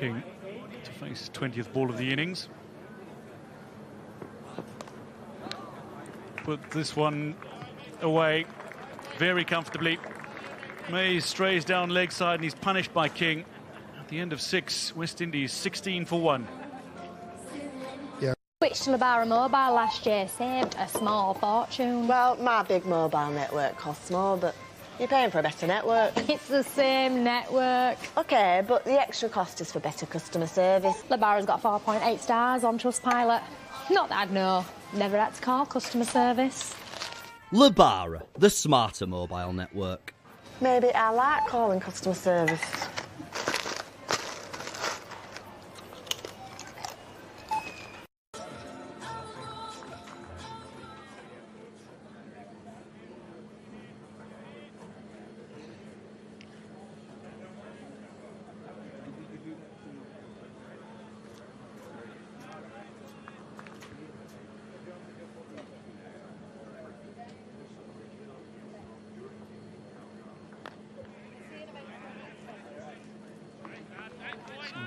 King to face his 20th ball of the innings. Put this one away very comfortably. Mays strays down leg side and he's punished by King. At the end of 6, West Indies 16 for 1. Switched to Lebara Mobile last year, saved a small fortune. Well, my big mobile network costs more, but you're paying for a better network. It's the same network. OK, but the extra cost is for better customer service. Lebara's got 4.8 stars on Trustpilot. Not that I'd know. Never had to call customer service. Lebara, the smarter mobile network. Maybe I like calling customer service.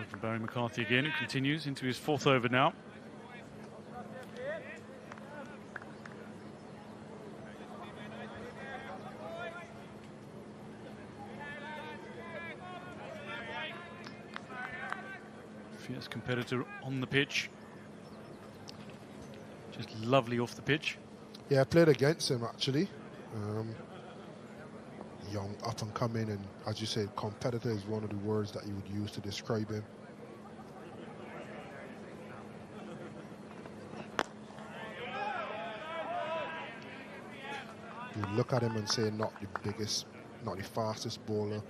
From Barry McCarthy again, it continues into his 4th over now. Fierce competitor on the pitch. Just lovely off the pitch. Yeah, I played against him actually. Young, up and coming, and as you said, competitor is one of the words that you would use to describe him. You look at him and say not the biggest, not the fastest bowler,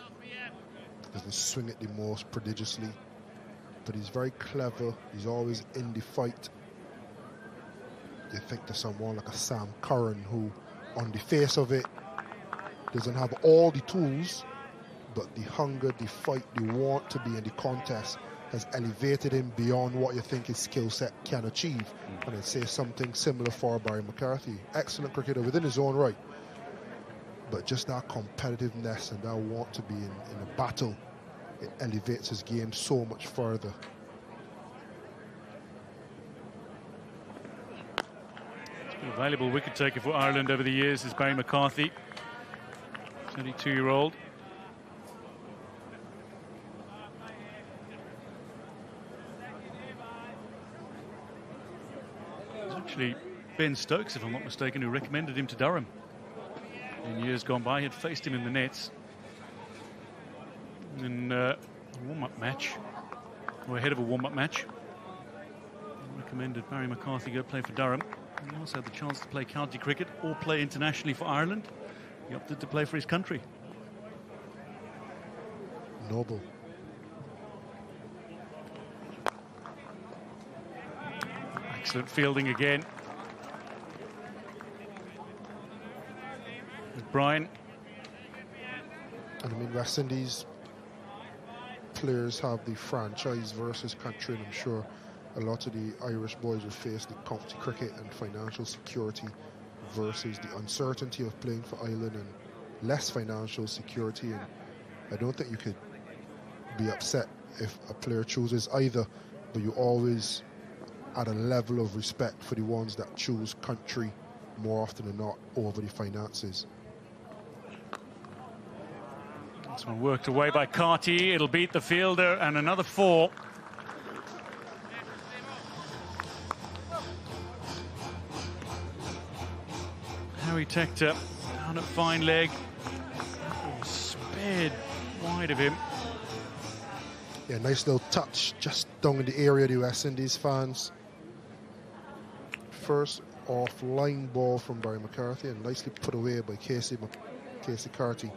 doesn't swing it the most prodigiously, but he's very clever, he's always in the fight. You think to someone like a Sam Curran who, on the face of it, doesn't have all the tools, but the hunger, the fight, the want to be in the contest has elevated him beyond what you think his skill set can achieve. And I'd say something similar for Barry McCarthy. Excellent cricketer within his own right, but just that competitiveness and that want to be in a battle, it elevates his game so much further. It's been a valuable wicket taker for Ireland over the years is Barry McCarthy. 32-year-old. It was actually Ben Stokes, if I'm not mistaken, who recommended him to Durham. In years gone by, he had faced him in the nets in a warm-up match, or ahead of a warm-up match. He recommended Barry McCarthy go play for Durham. He also had the chance to play county cricket or play internationally for Ireland. He opted to play for his country. Noble. Excellent fielding again. Brian. And I mean, West Indies players have the franchise versus country, and I'm sure a lot of the Irish boys will face the county cricket and financial security versus the uncertainty of playing for Ireland and less financial security. And I don't think you could be upset if a player chooses either, but you always add a level of respect for the ones that choose country more often than not over the finances. This one worked away by Carty. It'll beat the fielder, and another 4. Harry Tector down at fine leg. Spared wide of him. Yeah, nice little touch just down in the area of the West Indies fans. First off-line ball from Barry McCarthy and nicely put away by Casey Carty.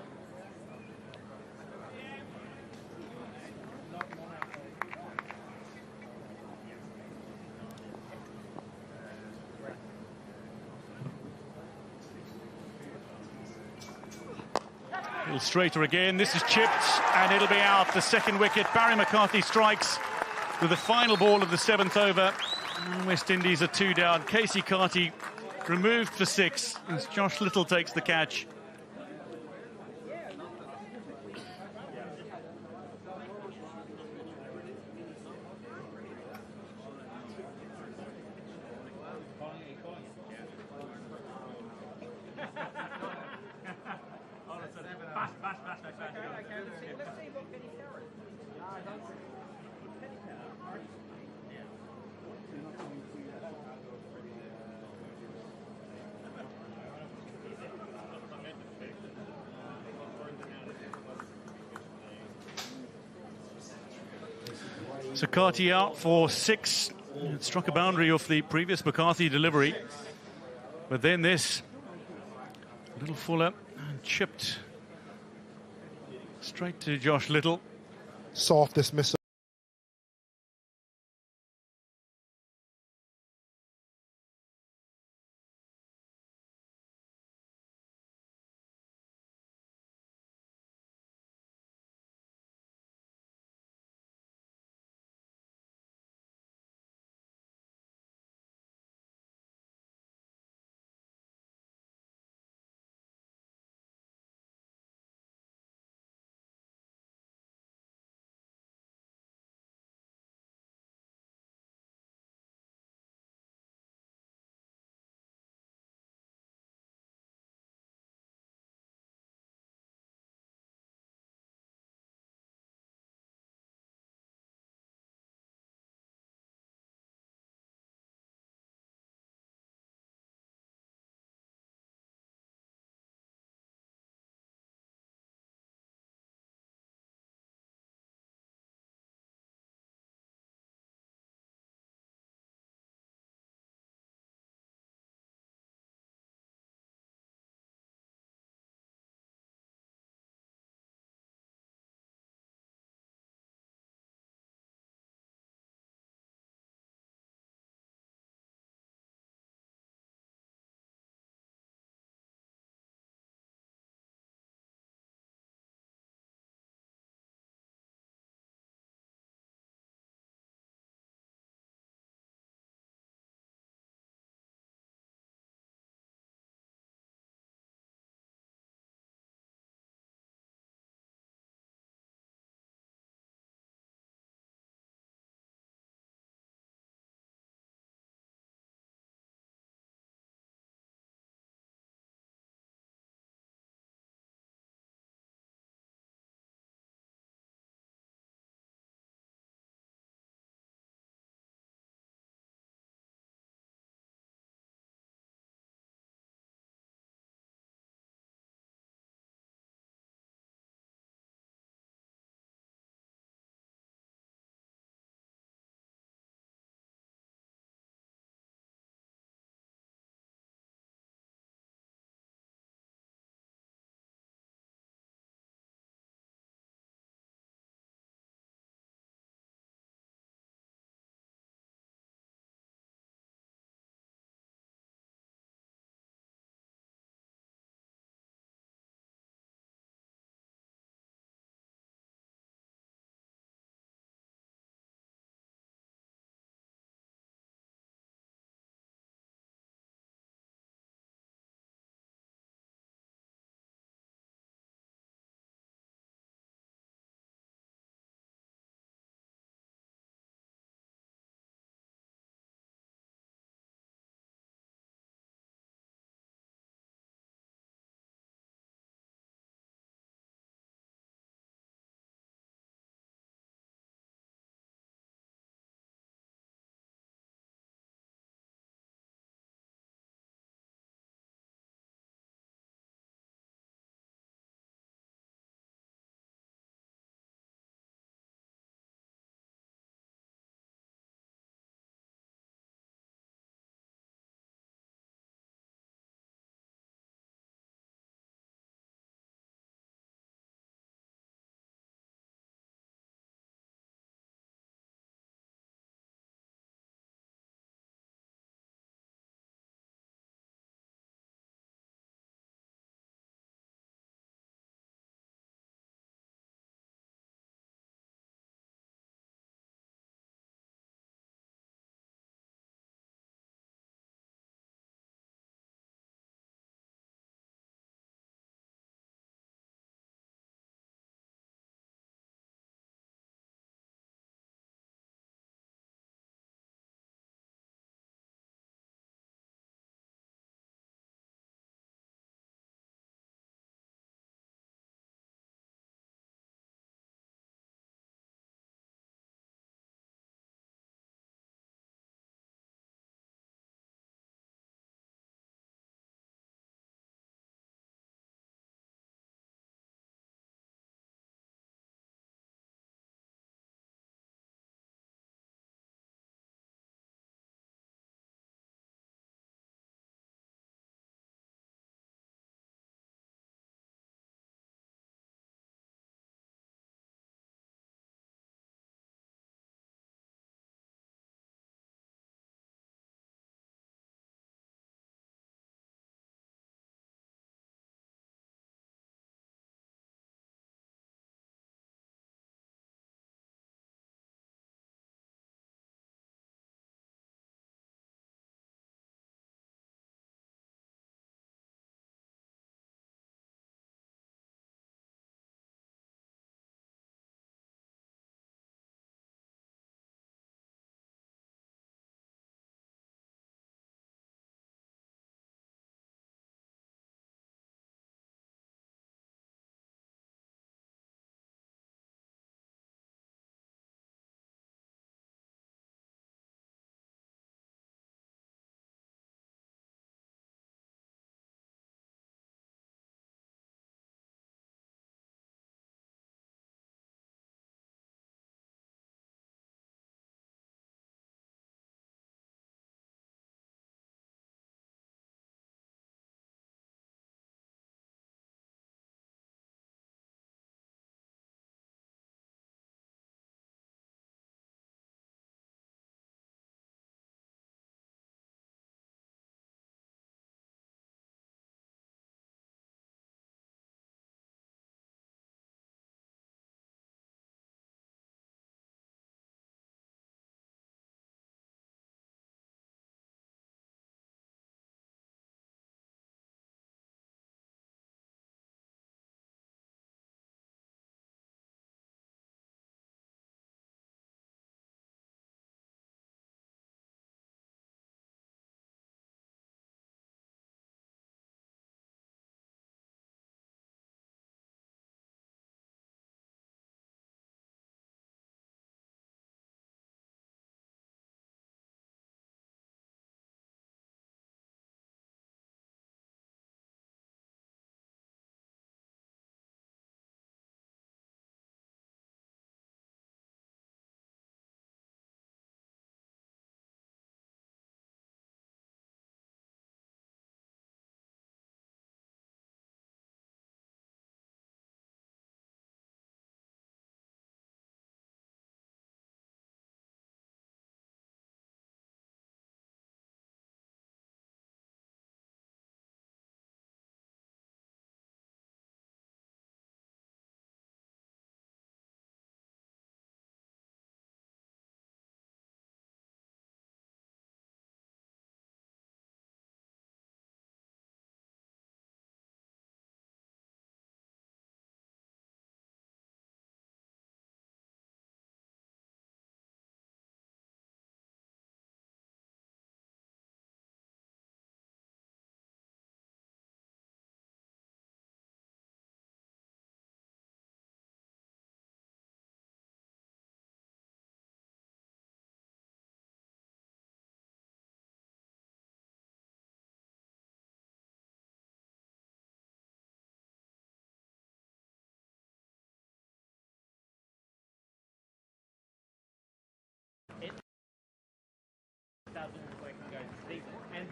Little straighter again. This is chipped and it'll be out. The second wicket. Barry McCarthy strikes with the final ball of the 7th over. And West Indies are 2 down. Casey Carty removed for 6 as Josh Little takes the catch. Sakati out for 6. It struck a boundary off the previous McCarthy delivery. But then this, a little fuller, and chipped straight to Josh Little. Soft dismissal.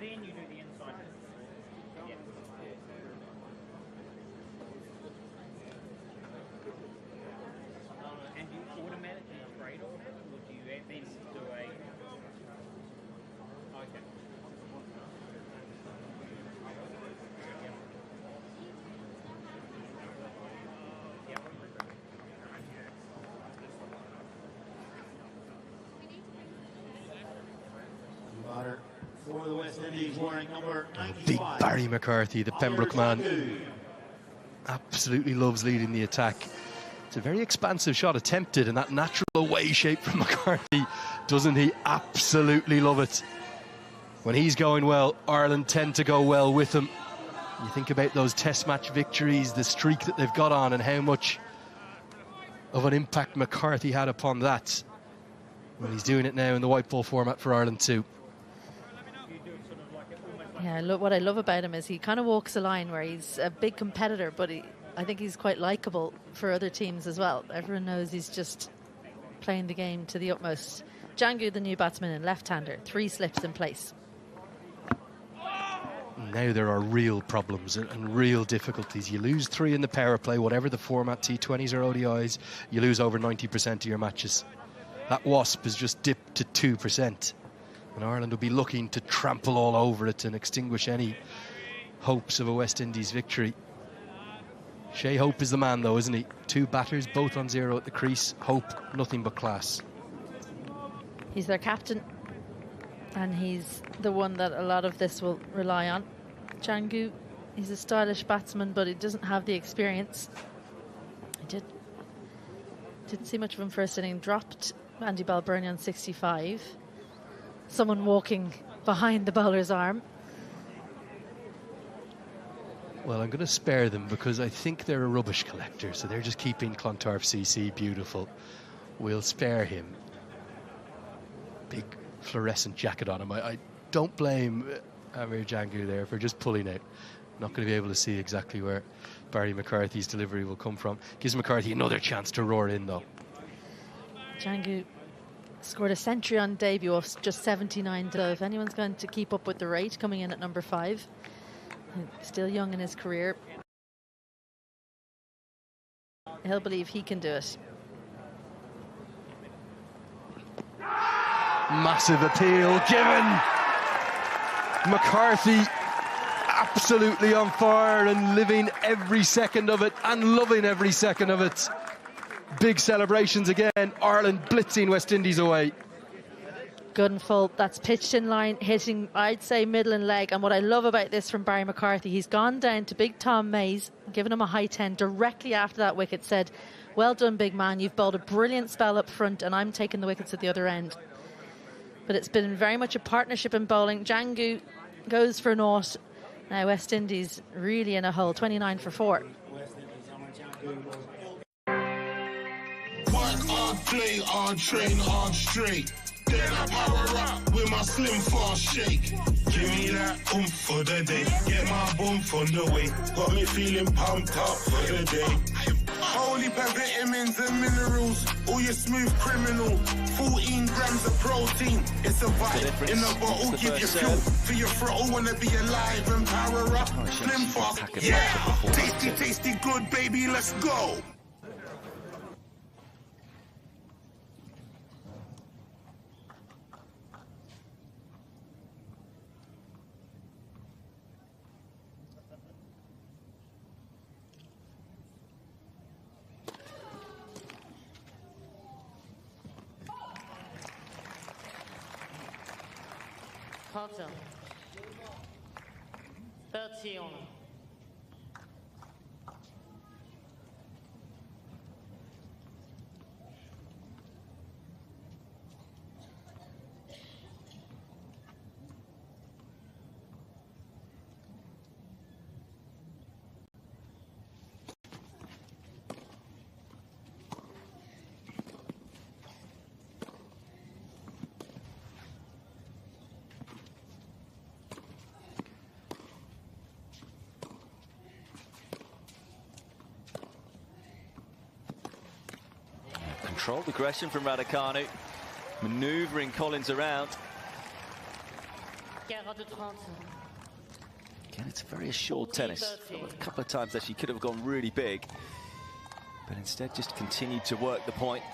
then you do the inside. Yeah. And do you automatically trade on that, or do you then do a... Okay. For the West Indies, wearing number 95. Big Barry McCarthy, the Pembroke man, absolutely loves leading the attack. It's a very expansive shot attempted, and that natural away shape from McCarthy, doesn't he absolutely love it? When he's going well, Ireland tend to go well with him. You think about those test match victories, the streak that they've got on, and how much of an impact McCarthy had upon that. Well, he's doing it now in the white ball format for Ireland too. Yeah, look, what I love about him is he kind of walks a line where he's a big competitor, but I think he's quite likeable for other teams as well. Everyone knows he's just playing the game to the utmost. Django, the new batsman and left-hander, 3 slips in place. Now there are real problems and real difficulties. You lose 3 in the power play, whatever the format, T20s or ODIs, you lose over 90% of your matches. That wasp has just dipped to 2%. And Ireland will be looking to trample all over it and extinguish any hopes of a West Indies victory. Shea Hope is the man, though, isn't he? 2 batters, both on 0 at the crease. Hope, nothing but class. He's their captain, and he's the one that a lot of this will rely on. Django, he's a stylish batsman, but he doesn't have the experience. Didn't see much of him first inning. Dropped Andy Balbirnie on 65. Someone walking behind the bowler's arm. Well, I'm going to spare them because I think they're a rubbish collector, so they're just keeping Clontarf CC beautiful. We'll spare him. Big fluorescent jacket on him. I don't blame Amir Django there for just pulling out. Not going to be able to see exactly where Barry McCarthy's delivery will come from. Gives McCarthy another chance to roar in, though. Django scored a century on debut of just 79. So if anyone's going to keep up with the rate, coming in at number 5, still young in his career, he'll believe he can do it. Massive appeal given. McCarthy absolutely on fire and living every second of it and loving every second of it. Big celebrations again. Ireland blitzing West Indies away. Good and full. That's pitched in line, hitting, I'd say, middle and leg. And what I love about this from Barry McCarthy, he's gone down to big Tom Mays, given him a high 10 directly after that wicket, said, well done, big man. You've bowled a brilliant spell up front and I'm taking the wickets at the other end. But it's been very much a partnership in bowling. Django goes for naught. Now West Indies really in a hole, 29 for 4. Work hard, play hard, train hard, straight. Then I power up with my slim fast shake. Give me that oomph for the day. Get my bump on the way. Got me feeling pumped up for the day. Holy vitamins and minerals. All your smooth criminal. 14 grams of protein. It's a vibe in a bottle. Give you fuel for your throttle. Wanna be alive and power up. Slim fast. Yeah. Tasty, tasty, good, baby. Let's go. Carter. 30 on. Controlled aggression from Raducanu, manoeuvring Collins around. Again, it's very assured tennis. A couple of times that she could have gone really big, but instead just continued to work the point.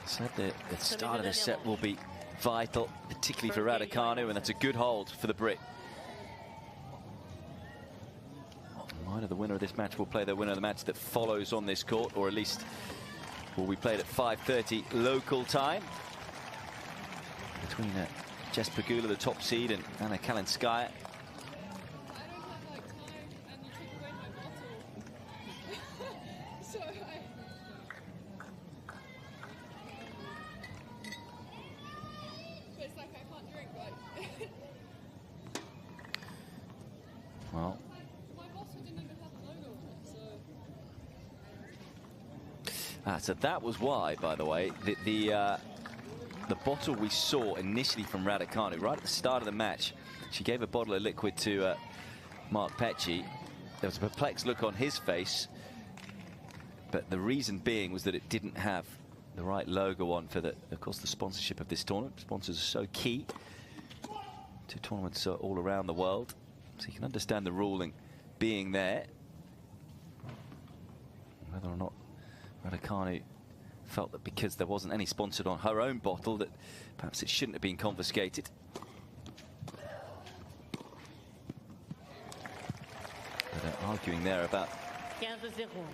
Said the start of this set will be vital, particularly for Raducanu, and that's a good hold for the Brit. Either the winner of this match will play the winner of the match that follows on this court, or at least will be played at 5:30 local time between Jess Pegula, the top seed, and Anna Kalinskaya. Well, so that was why, by the way, the bottle we saw initially from Raducanu right at the start of the match. She gave a bottle of liquid to Mark Petchey. There was a perplexed look on his face, but the reason being was that it didn't have the right logo on for of course, the sponsorship of this tournament. Sponsors are so key to tournaments all around the world. So you can understand the ruling being there. Whether or not Raducanu felt that because there wasn't any sponsored on her own bottle that perhaps it shouldn't have been confiscated. But they're arguing there about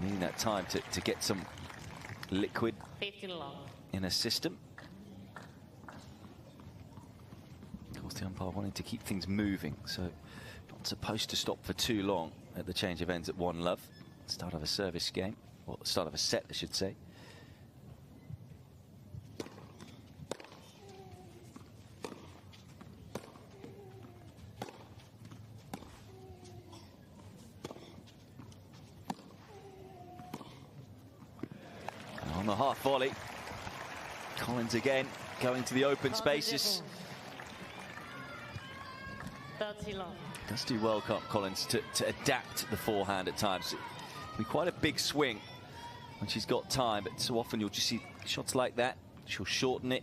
needing that time to get some liquid in a system. Of course, the umpire wanting to keep things moving, so not supposed to stop for too long at the change of ends at 1-love. Start of a service game, or start of a set, I should say. And on the half volley, Collins again going to the open spaces. Does do well, Collins, to adapt the forehand at times. It can be quite a big swing when she's got time, but so often you'll just see shots like that. She'll shorten it,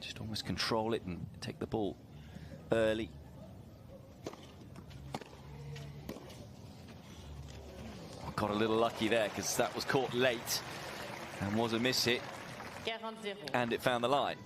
just almost control it and take the ball early. Got a little lucky there because that was caught late and was a miss hit, and it found the line.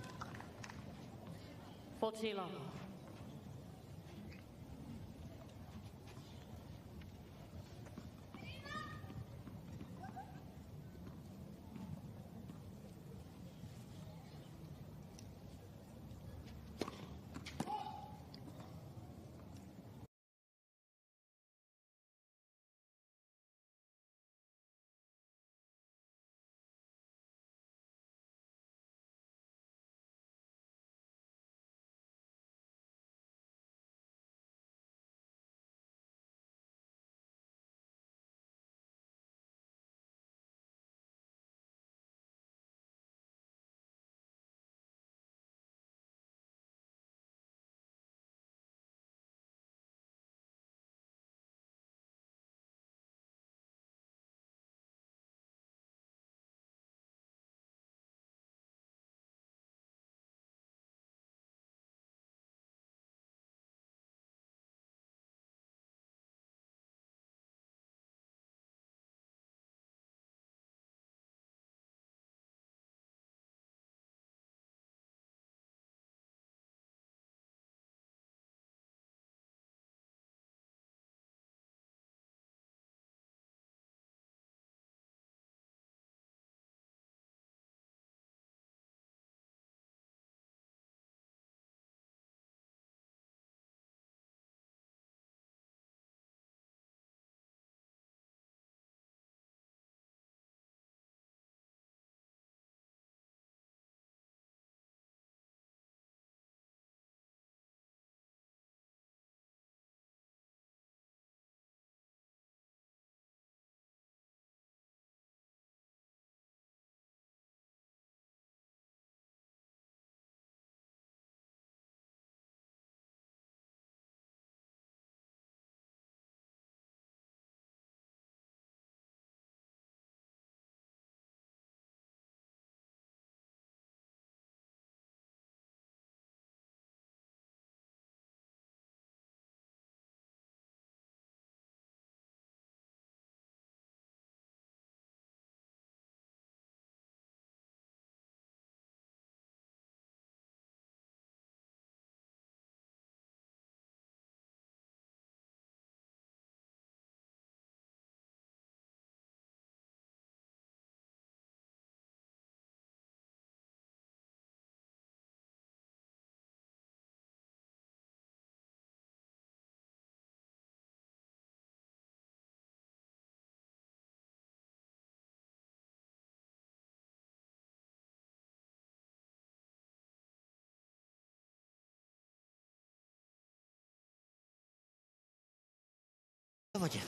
Давайте.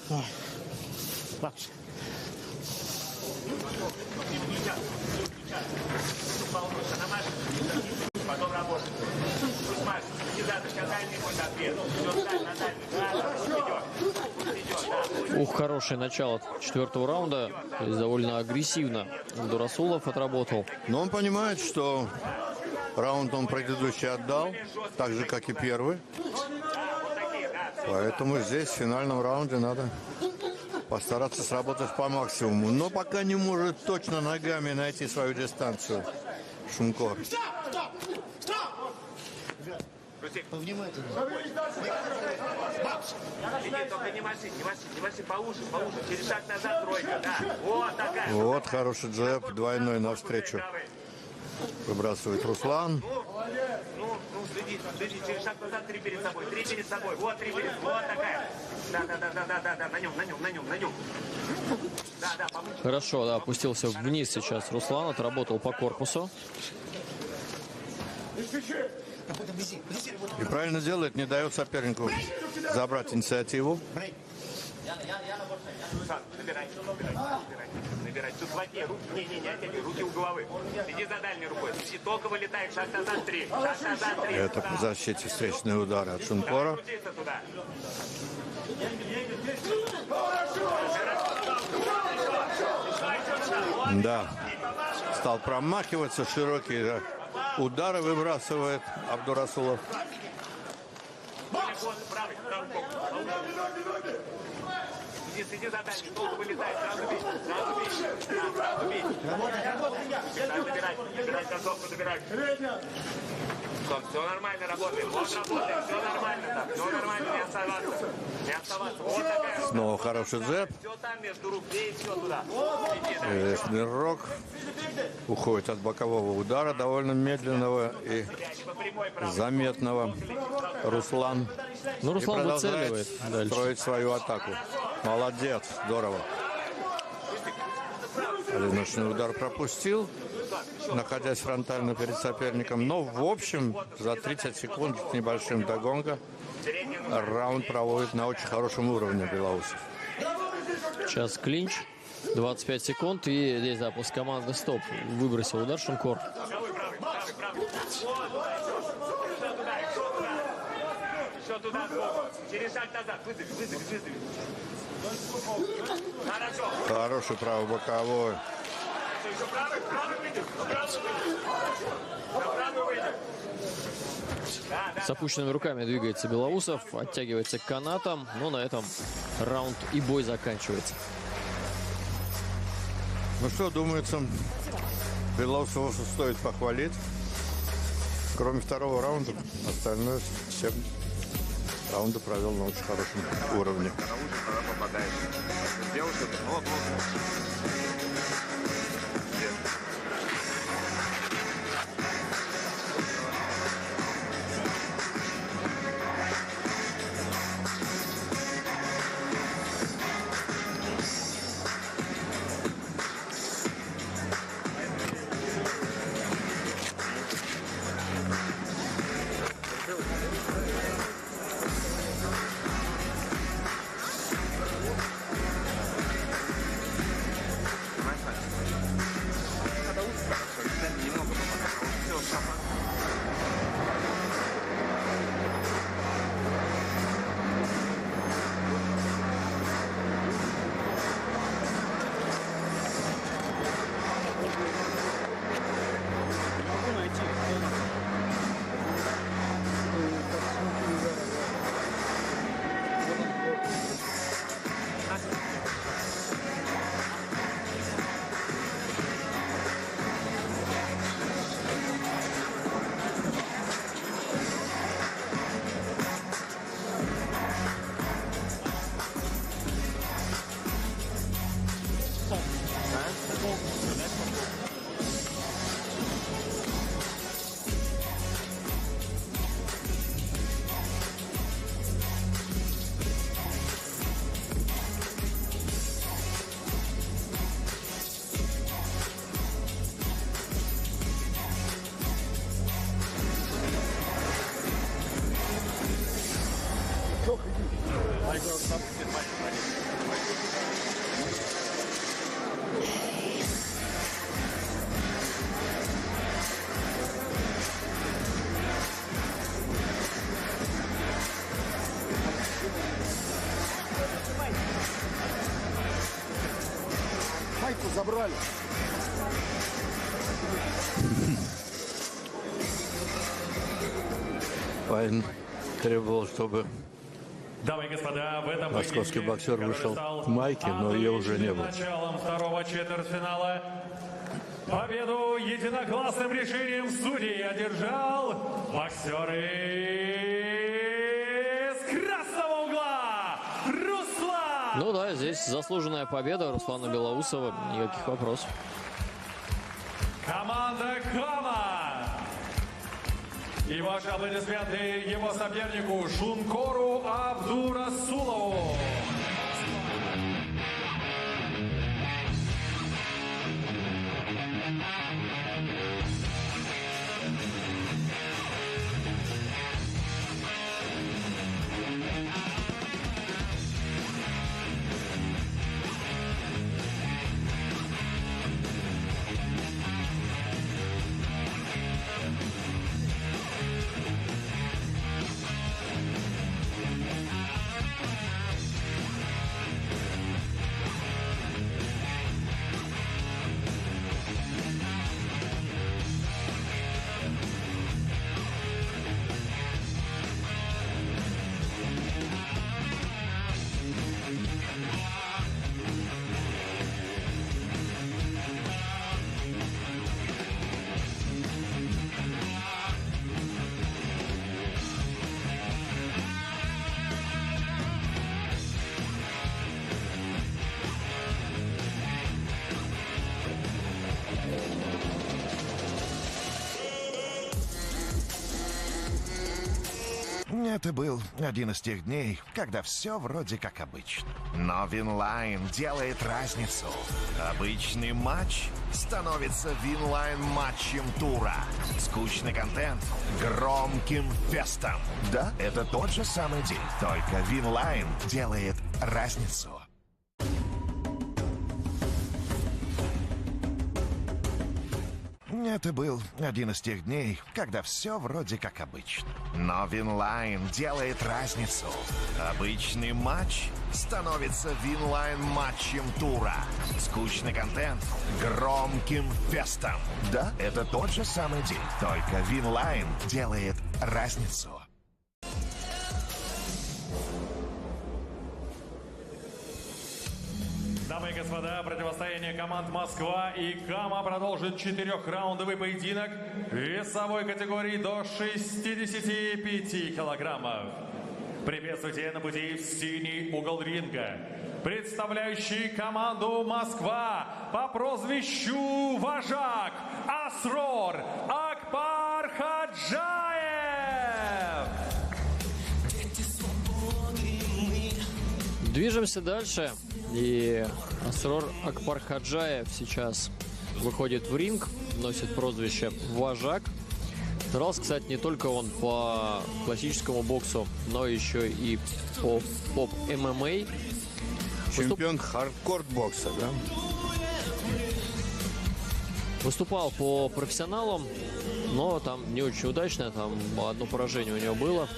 Макс. Потом работать. Макс, иди за дальний мой ответ. Ух, хорошее начало 4-го раунда. Довольно агрессивно Абдурасулов отработал. Но он понимает, что раунд он предыдущий отдал, так же, как и первый. Поэтому здесь в финальном раунде надо постараться сработать по максимуму. Но пока не может точно ногами найти свою дистанцию Шумкор. Повнимательнее. Только не маши, поуже. Через шаг назад, тройка, да. Вот такая. Вот хороший джеб, двойной навстречу. Выбрасывает Руслан. Ну, следи, через шаг назад, три перед собой, вот такая. Да, на нем. Да, помочь. Хорошо, да, опустился вниз сейчас Руслан, отработал по корпусу. И правильно делает, не дает сопернику забрать инициативу. Набирай. Тут плотнее, руки у головы. Иди за дальней рукой. Следи, только вылетает, шаг назад, три. Это по защите встречные удары от Шумкора. Да, стал промахиваться, широкие удары выбрасывает Абдурасулов. Следи за дальней, долго вылетает, сразу бей. Добирай концовку, добирай. Все нормально работает, все нормально, не оставаться. Вот такая. Снова хороший джеб. Все там между рук, бей, все туда. Нырок уходит от бокового удара, довольно медленного и заметного Руслан. Ну, Руслан и продолжает выцеливает строить свою атаку. Молодец, здорово. Одиночный удар пропустил, находясь фронтально перед соперником. Но, в общем, за 30 секунд с небольшим до гонга раунд проводит на очень хорошем уровне белорусов. Сейчас клинч. 25 секунд. И здесь, да, после команды стоп. Выбросил удар Шумкор. Еще туда, через шаг назад. Вызови. Хорошо. Хороший правый боковой. Еще правый выйдет. С опущенными руками двигается Белоусов, оттягивается к канатам, но на этом раунд и бой заканчивается. Ну что, думается, Белоусову стоит похвалить. Кроме второго раунда, остальное все раунды провел на очень хорошем уровне. Майку забрали. Парень требовал, чтобы дамы и господа, в этом московский боксер вышел в майке, но ее уже не было. Началом второго четвертьфинала победу единогласным решением судей одержал боксер из красного угла Руслан! Ну да, здесь заслуженная победа Руслана Белоусова, никаких вопросов. Команда Кама! И ваши аплодисменты его сопернику Шункору Абдурасулову. Это был один из тех дней, когда все вроде как обычно. Но Винлайн делает разницу. Обычный матч становится Винлайн-матчем тура. Скучный контент громким фестом. Да, это тот же самый день, только Винлайн делает разницу. Это был один из тех дней, когда все вроде как обычно. Но Винлайн делает разницу. Обычный матч становится Винлайн-матчем тура. Скучный контент громким фестом. Да, это тот же самый день, только Винлайн делает разницу. Дамы и господа, противостояние команд Москва и Кама продолжит 4-раундовый поединок весовой категории до 65 килограммов. Приветствуйте на пути в синий угол ринга, представляющий команду Москва по прозвищу Вожак Асрор Акбархаджаев. Движемся дальше. И Асрор Акбархаджаев сейчас выходит в ринг, носит прозвище Вожак. Дрался, кстати, не только он по классическому боксу, но еще и по поп-ММА. Чемпион хардкор-бокса, да? Выступал по профессионалам, но там не очень удачно, там одно поражение у него было.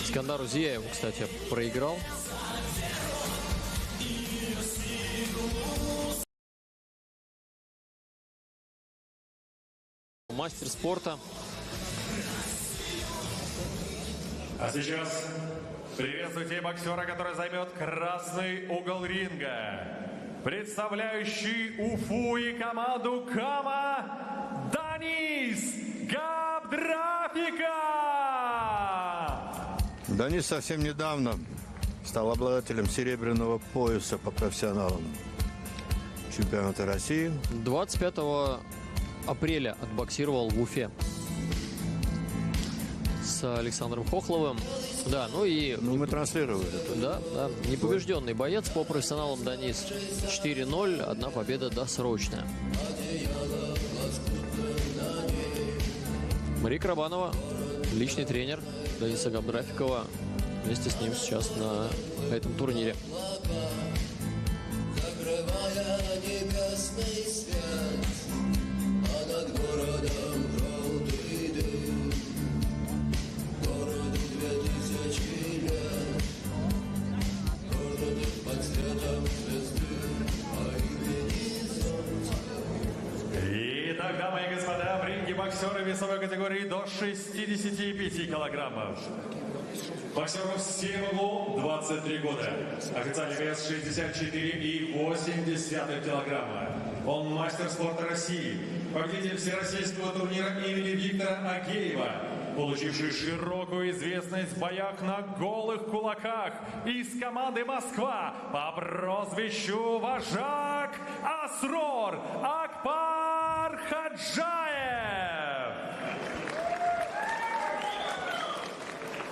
Искандару Зияеву, кстати, проиграл. Мастер спорта. А сейчас приветствуйте боксера, который займет красный угол ринга. Представляющий Уфу и команду Кама Данис Габдрафика. Данис совсем недавно стал обладателем серебряного пояса по профессионалам чемпионата России. 25 апреля отбоксировал в Уфе с Александром Хохловым. Да, ну и... Ну, мы транслировали это. Да, да. Непобежденный боец по профессионалам Данис. 4-0, одна победа досрочная. Мария Карабанова, личный тренер Даниса Габдрафикова, вместе с ним сейчас на этом турнире. боксеры весовой категории до 65 килограммов. Боксеру в силу 23 года. Официальный вес 64,8 килограмма. Он мастер спорта России, победитель всероссийского турнира имени Виктора Агеева, получивший широкую известность в боях на голых кулаках из команды «Москва» по прозвищу «Вожак» Асрор Акбар Хаджаев.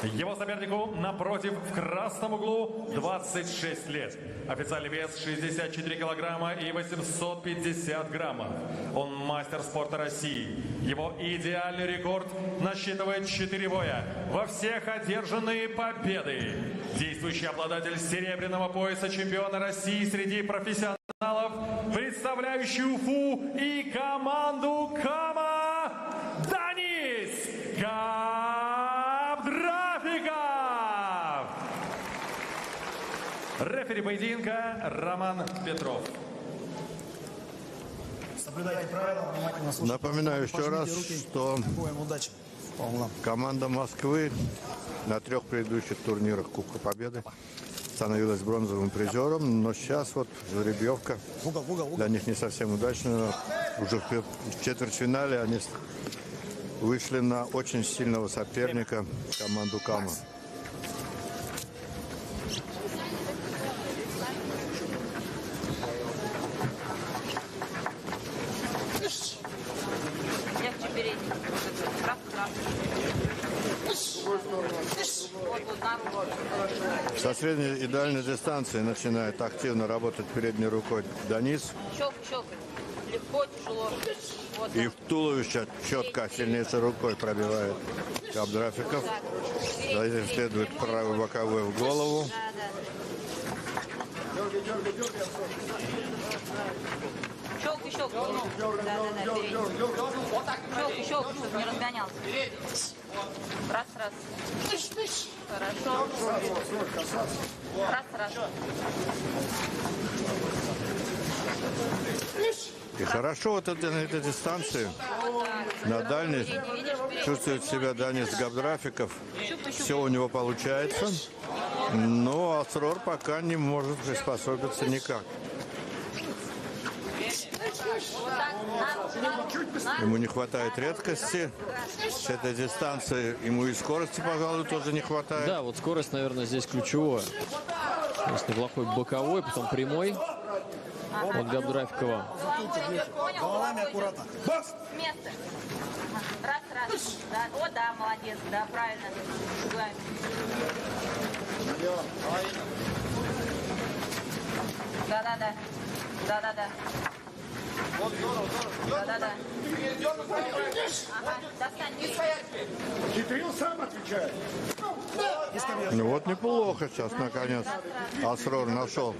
Его сопернику напротив в красном углу 26 лет. Официальный вес 64 килограмма и 850 граммов. Он мастер спорта России. Его идеальный рекорд насчитывает 4 боя. Во всех одержанные победы. Действующий обладатель серебряного пояса чемпиона России среди профессионалов, представляющий Уфу и команду КАМА Данис Габдрафиков. Рефери поединка Роман Петров. Напоминаю еще раз, что команда Москвы на 3 предыдущих турнирах Кубка Победы становилась бронзовым призером, но сейчас вот жеребьевка для них не совсем удачная. Уже в четвертьфинале они вышли на очень сильного соперника, команду КАМА. Со средней и дальней дистанции начинает активно работать передней рукой Данис. Легко, тяжело. Вот и в туловище четко сильнейшей рукой пробивает Габдрафиков. Затем следует правый боковой в голову. Щелк, щелк. Да. Щелк, чтобы не разгонялся. Раз. Хорошо. Раз. И хорошо вот на этой дистанции, на дальней, чувствует себя Данис Габдрафиков. Все у него получается, но Асрор пока не может приспособиться никак. Ему не хватает редкости. С этой дистанции ему и скорости, пожалуй, тоже не хватает. Да, вот скорость, наверное, здесь ключевая. То есть неплохой боковой, потом прямой от Габдрафикова. Головами аккуратно. С места. Раз. Да. О, да, молодец. Да, правильно. Да. Вот здорово. Да. Ага, достань. Хитрил, сам отвечает. Ну вот неплохо сейчас, наконец, Асрор нашел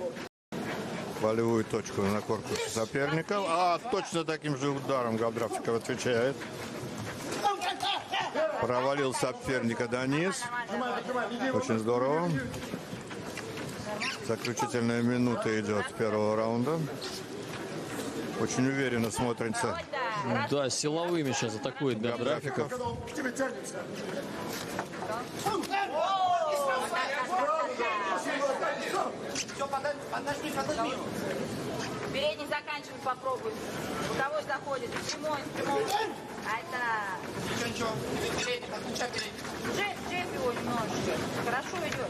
болевую точку на корпусе соперников. А точно таким же ударом Габдрафиков отвечает. Провалил соперника Данис. Очень здорово. Заключительная минута идет первого раунда. Очень уверенно смотрится. Да, силовыми сейчас атакует Габдрафиков. Подожди. Передний заканчивай, попробуй. Боковой заходит. Прямой. Это. Ничего. Передний, подключай передний. Джеб его немножечко. Хорошо идет.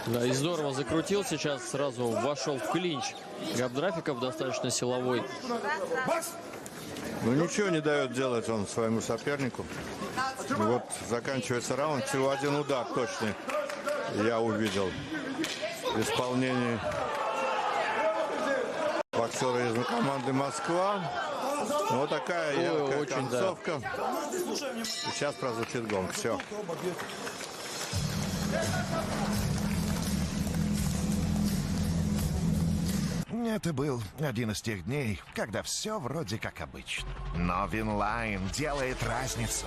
Да, и здорово закрутил сейчас, сразу вошел в клинч. Габдрафиков достаточно силовой. Ну ничего не дает делать он своему сопернику. И вот заканчивается раунд, всего один удар точный я увидел в исполнении боксера из команды Москва. Вот такая яркая концовка. Да. Сейчас прозвучит гонг. Все. Это был один из тех дней, когда все вроде как обычно. Но Винлайн делает разницу.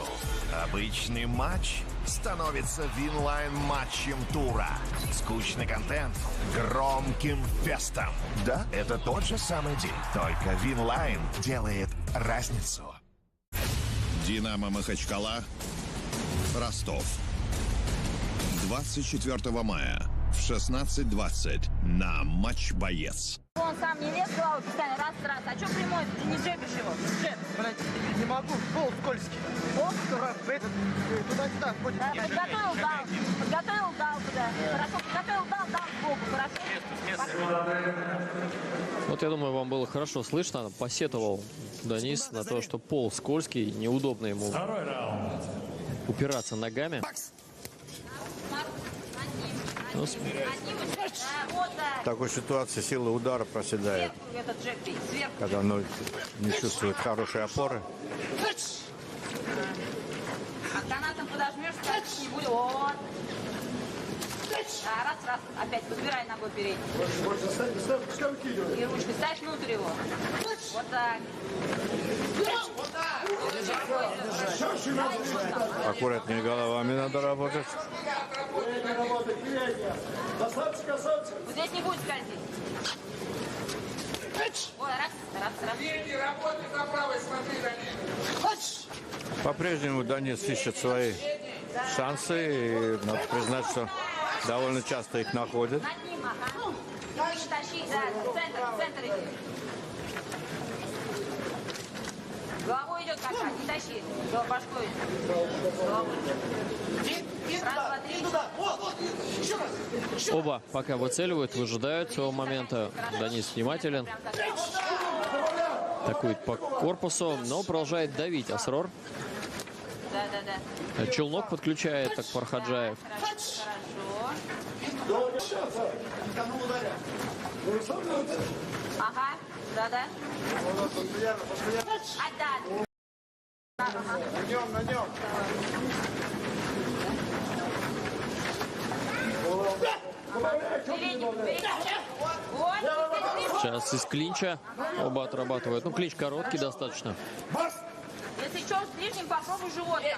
Обычный матч становится Винлайн-матчем тура. Скучный контент громким фестом. Да, это тот же самый день, только Винлайн делает разницу. Динамо Махачкала, Ростов. 24 мая в 16:20 на Матч Боец. Он сам не лез, голову постоянно, раз. А что прямой? Ты не джебишь его? Джеб. Не могу, пол скользкий. Пол? Туда-сюда. Подготовил, дал туда. Хорошо, подготовил, дал сбоку, хорошо? Вот я думаю, вам было хорошо слышно. Посетовал Денис на то, что пол скользкий, неудобно ему упираться ногами. Ну, в такой ситуации сила удара проседает, когда он не чувствует хорошей опоры. А канатом подожмешь, скачешь не будет. Вот. Раз. Опять подбирай ногой передней. И ручкой ставь внутрь его. Вот так. Аккуратнее головами надо работать. Вот здесь не будет скользить. Ой, раз. По-прежнему Денис ищет свои шансы, и надо признать, что довольно часто их находит. Над ним, ага. Выше тащи, да, в центр иди. Головой идет как-то, не тащи. Башкой. Раз, два, три. Оба пока выцеливают, выжидают своего момента. Денис внимателен. Атакует по корпусу, но продолжает давить Асрор. Да. Челнок подключает Акбар Хаджаев. Хорошо. Ага, да. Отдай. На нем. Сейчас из клинча оба отрабатывают. Ну, клинч короткий достаточно. Если что, с ближним попробуй живот. Еще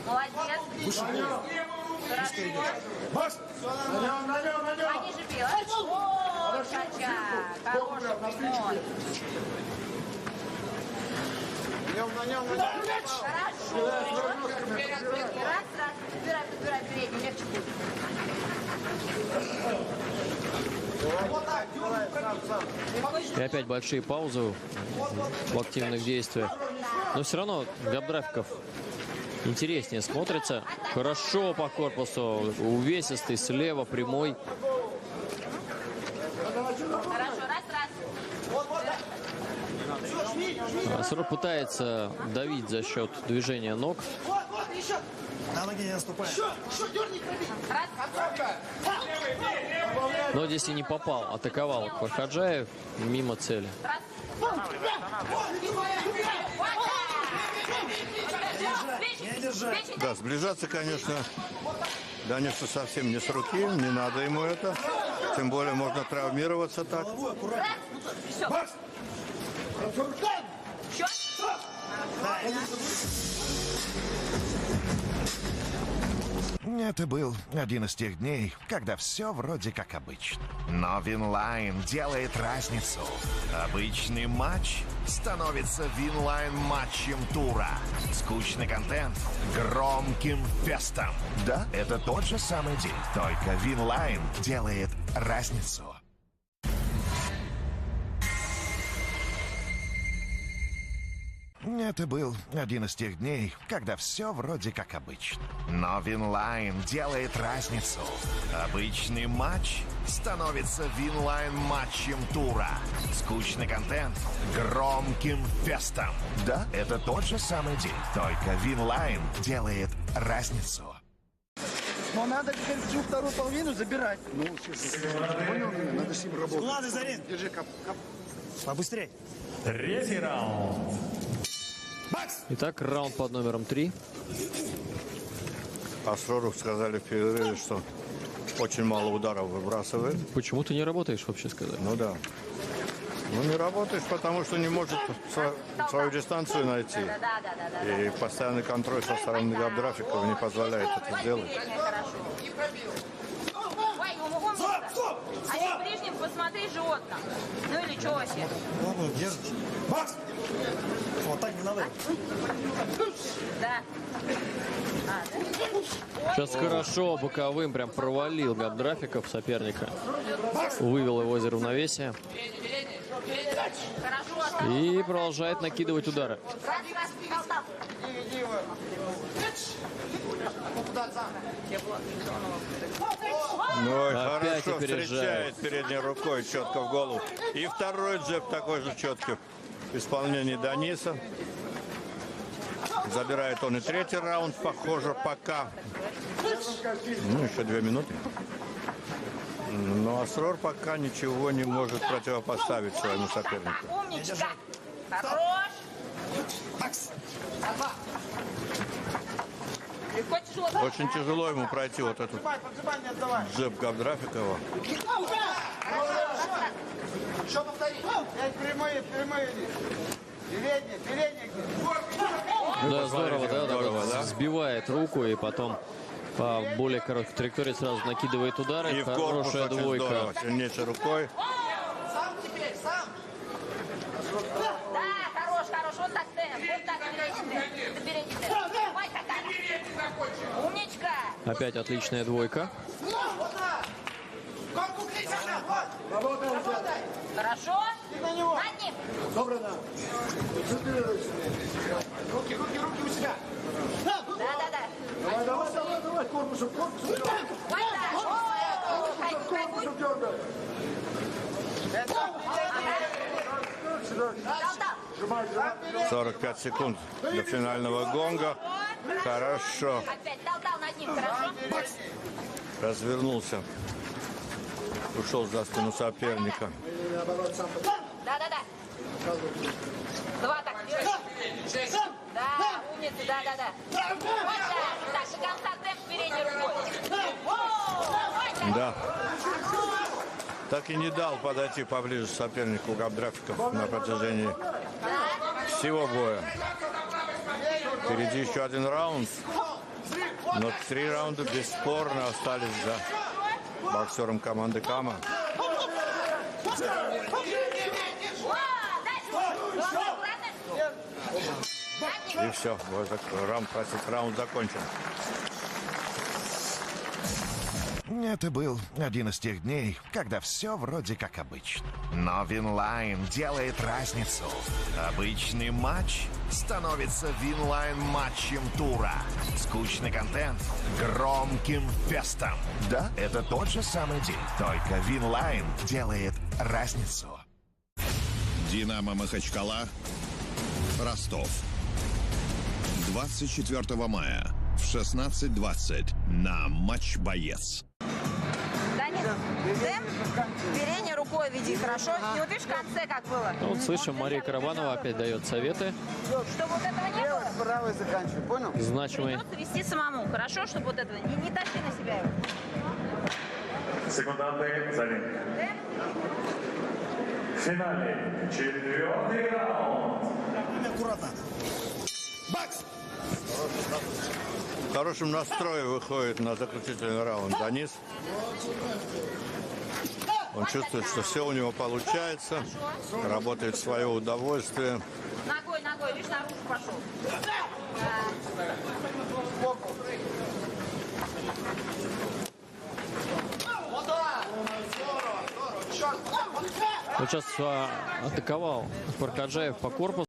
молодец. Хорошо. Пониже бил. О, Чача. Хороший прямой. На нем. Хорошо. Раз. Подбирай передний, легче будет. И опять большие паузы в активных действиях. Но все равно Габдрафиков интереснее смотрится. Хорошо по корпусу. Увесистый, слева, прямой. Хорошо, раз. Асрор пытается давить за счет движения ног. На ноги не наступай. Но здесь и не попал. Атаковал Акбар Хаджаев мимо цели. Да, сближаться, конечно, Денису совсем не с руки. Не надо ему это. Тем более можно травмироваться так. Это был один из тех дней, когда все вроде как обычно. Но Винлайн делает разницу. Обычный матч становится Винлайн-матчем тура. Скучный контент громким фестом. Да, это тот же самый день, только Винлайн делает разницу. Это был один из тех дней, когда все вроде как обычно. Но Винлайн делает разницу. Обычный матч становится Винлайн-матчем тура. Скучный контент громким фестом. Да, это тот же самый день, только Винлайн делает разницу. Но надо теперь всю вторую половину забирать. Ну, понял меня, надо с ним работать. Склады, Зарин. Держи, кап. Побыстрее. Третий раунд. Итак, раунд под номером 3. Асрору сказали в перерыве, что очень мало ударов выбрасывает. Почему ты не работаешь, вообще сказать? Ну да. Ну не работаешь, потому что не может свою дистанцию найти. И постоянный контроль со стороны габдрафиков не позволяет это сделать. А ты ближним посмотри животно. Ну или что вообще? Ладно, держишь. Макс! Вот так не надо. Да. Сейчас хорошо боковым прям провалил габдрафиков соперника. Вывел его из равновесия. И продолжает накидывать удары. Ну, опять хорошо опережает. встречает передней рукой четко в голову. И второй джеб такой же четкий в исполнении Даниса. Забирает он и третий раунд, похоже, пока. Ну, еще 2 минуты. Но Асрор пока ничего не может противопоставить своему сопернику. Умничка. Хорош. Легко, тяжело. Очень тяжело ему пройти вот этот джеб Габдрафикова. Еще повтори. Прямые. Передний. Да, здорово, да, здорово, да? Сбивает руку и потом по более короткой траектории сразу накидывает удары. И в корпус Хорошая очень двойка. здорово, сильнейшей рукой. Сам теперь, сам. Да, хорош. Вот так темп. Вот так передний темп. Давай, какая. Умничка. Опять отличная двойка. Хорошо. На него. Над ним. Добре, да. Руки у себя. Да. Давай, корпусом. Вот так. Ой, 45 секунд до финального гонга. Хорошо. опять дал над ним, хорошо? Развернулся. Ушел за спину соперника. Да. 2 так. Да, умница, да. Вот так, до конца темп передней рукой. Да. Так и не дал подойти поближе сопернику Габдрафиков на протяжении всего боя. Впереди еще 1 раунд. Но 3 раунда бесспорно остались за боксером команды Кама. И все, раунд закончен. Это был один из тех дней, когда все вроде как обычно. Но Винлайн делает разницу. Обычный матч становится Винлайн-матчем тура. Скучный контент громким фестом. Да, это тот же самый день, только Винлайн делает разницу. Динамо Махачкала, Ростов. 24 мая в 16:20 на Матч Боец. Данис, темп передней рукой веди, хорошо? И вот видишь в конце как было. Ну, вот слышим, Мария Карабанова опять дает советы. Чтобы вот этого не было. Правый заканчивай, понял? Значимый. Придется вести самому, хорошо? Чтобы вот этого не тащи на себя его. Секунданты за ним. В финале 4-й раунд. Аккуратно. Бакс! В хорошем настрое выходит на заключительный раунд Данис. Он чувствует, что все у него получается. Работает в свое удовольствие. Ногой, видишь, наружу пошел. Вот сейчас атаковал Паркаджаев по корпусу.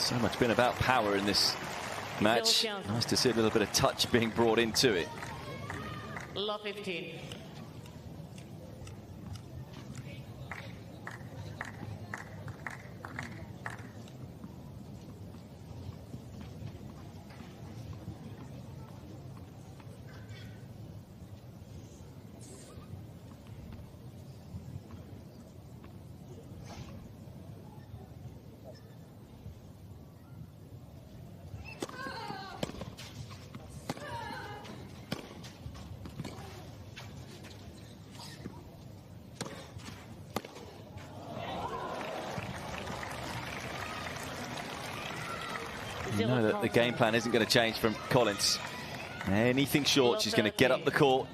So much been about power in this match. Nice to see a little bit of touch being brought into it. Love 15. You know that the game plan isn't going to change from Collins. Anything short, she's going to get up the court.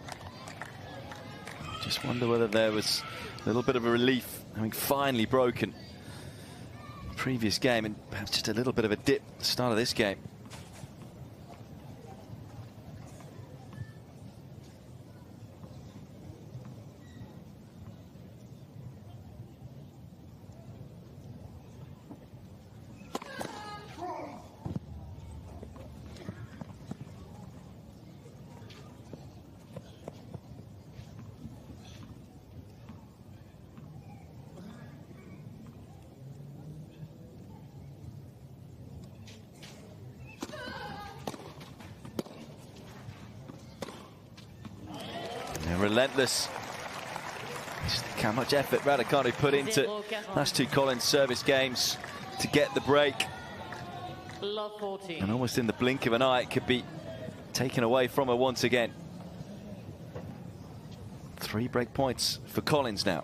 Just wonder whether there was a little bit of a relief having finally broken the previous game, and perhaps just a little bit of a dip at the start of this game. They're relentless. Just think how much effort Raducanu put into last two Collins service games to get the break. And almost in the blink of an eye, it could be taken away from her once again. 3 break points for Collins now.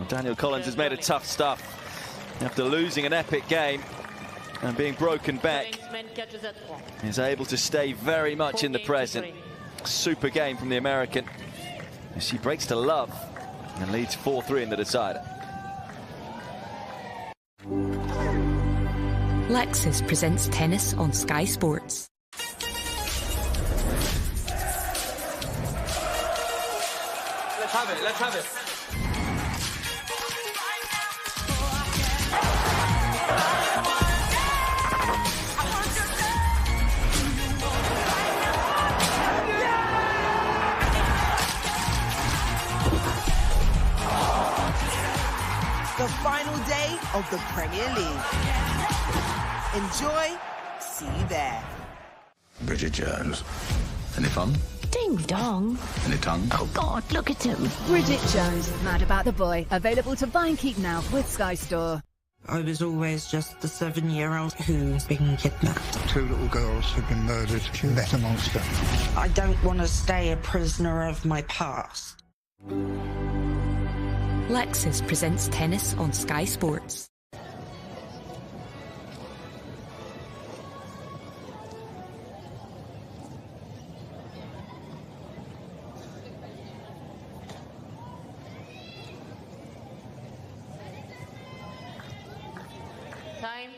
Daniel Collins has made it tough stuff after losing an epic game and being broken back. He's able to stay very much in the present. Super game from the American. She breaks to love and leads 4-3 in the decider. Lexus presents tennis on Sky Sports. Let's have it, let's have it. The final day of the Premier League. Enjoy. See you there. Bridget Jones. Any fun? Ding dong. Any tongue? Oh God, look at him. Bridget Jones, Mad About the Boy. Available to buy and keep now with Sky Store. I was always just the 7-year-old who's been kidnapped. 2 little girls have been murdered. That's a monster. I don't want to stay a prisoner of my past. Lexus presents tennis on Sky Sports. Time.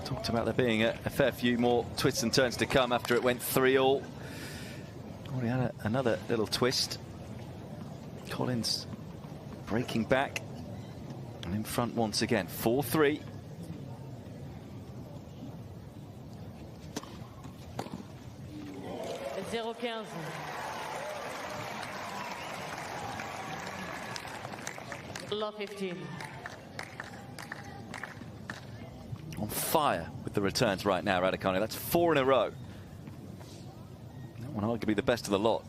Talked about there being a fair few more twists and turns to come after it went 3-all. Already had another little twist. Collins breaking back and in front once again. 4-3. Love 15. On fire with the returns right now, Raducanu. That's 4 in a row. That one arguably the best of the lot.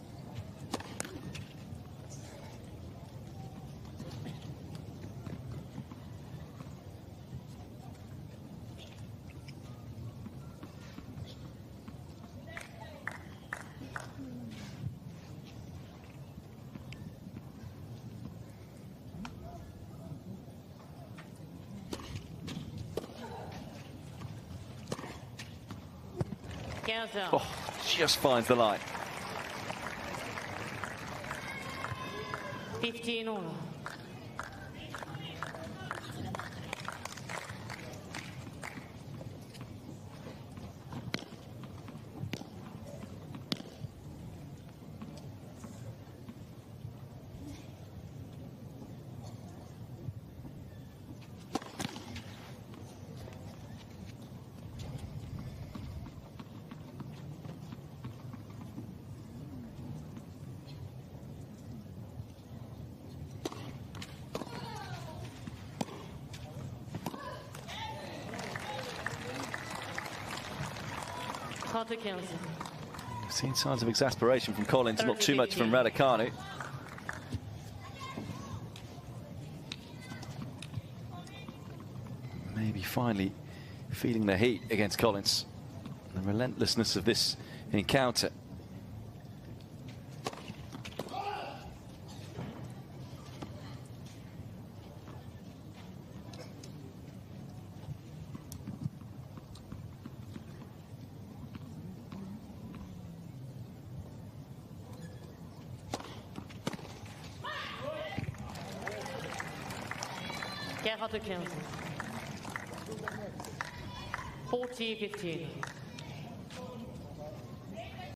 Oh, just finds the line. 15-all. We've seen signs of exasperation from Collins, not too much from Raducanu. Maybe finally feeling the heat against Collins. The relentlessness of this encounter. Gerhard 40-15.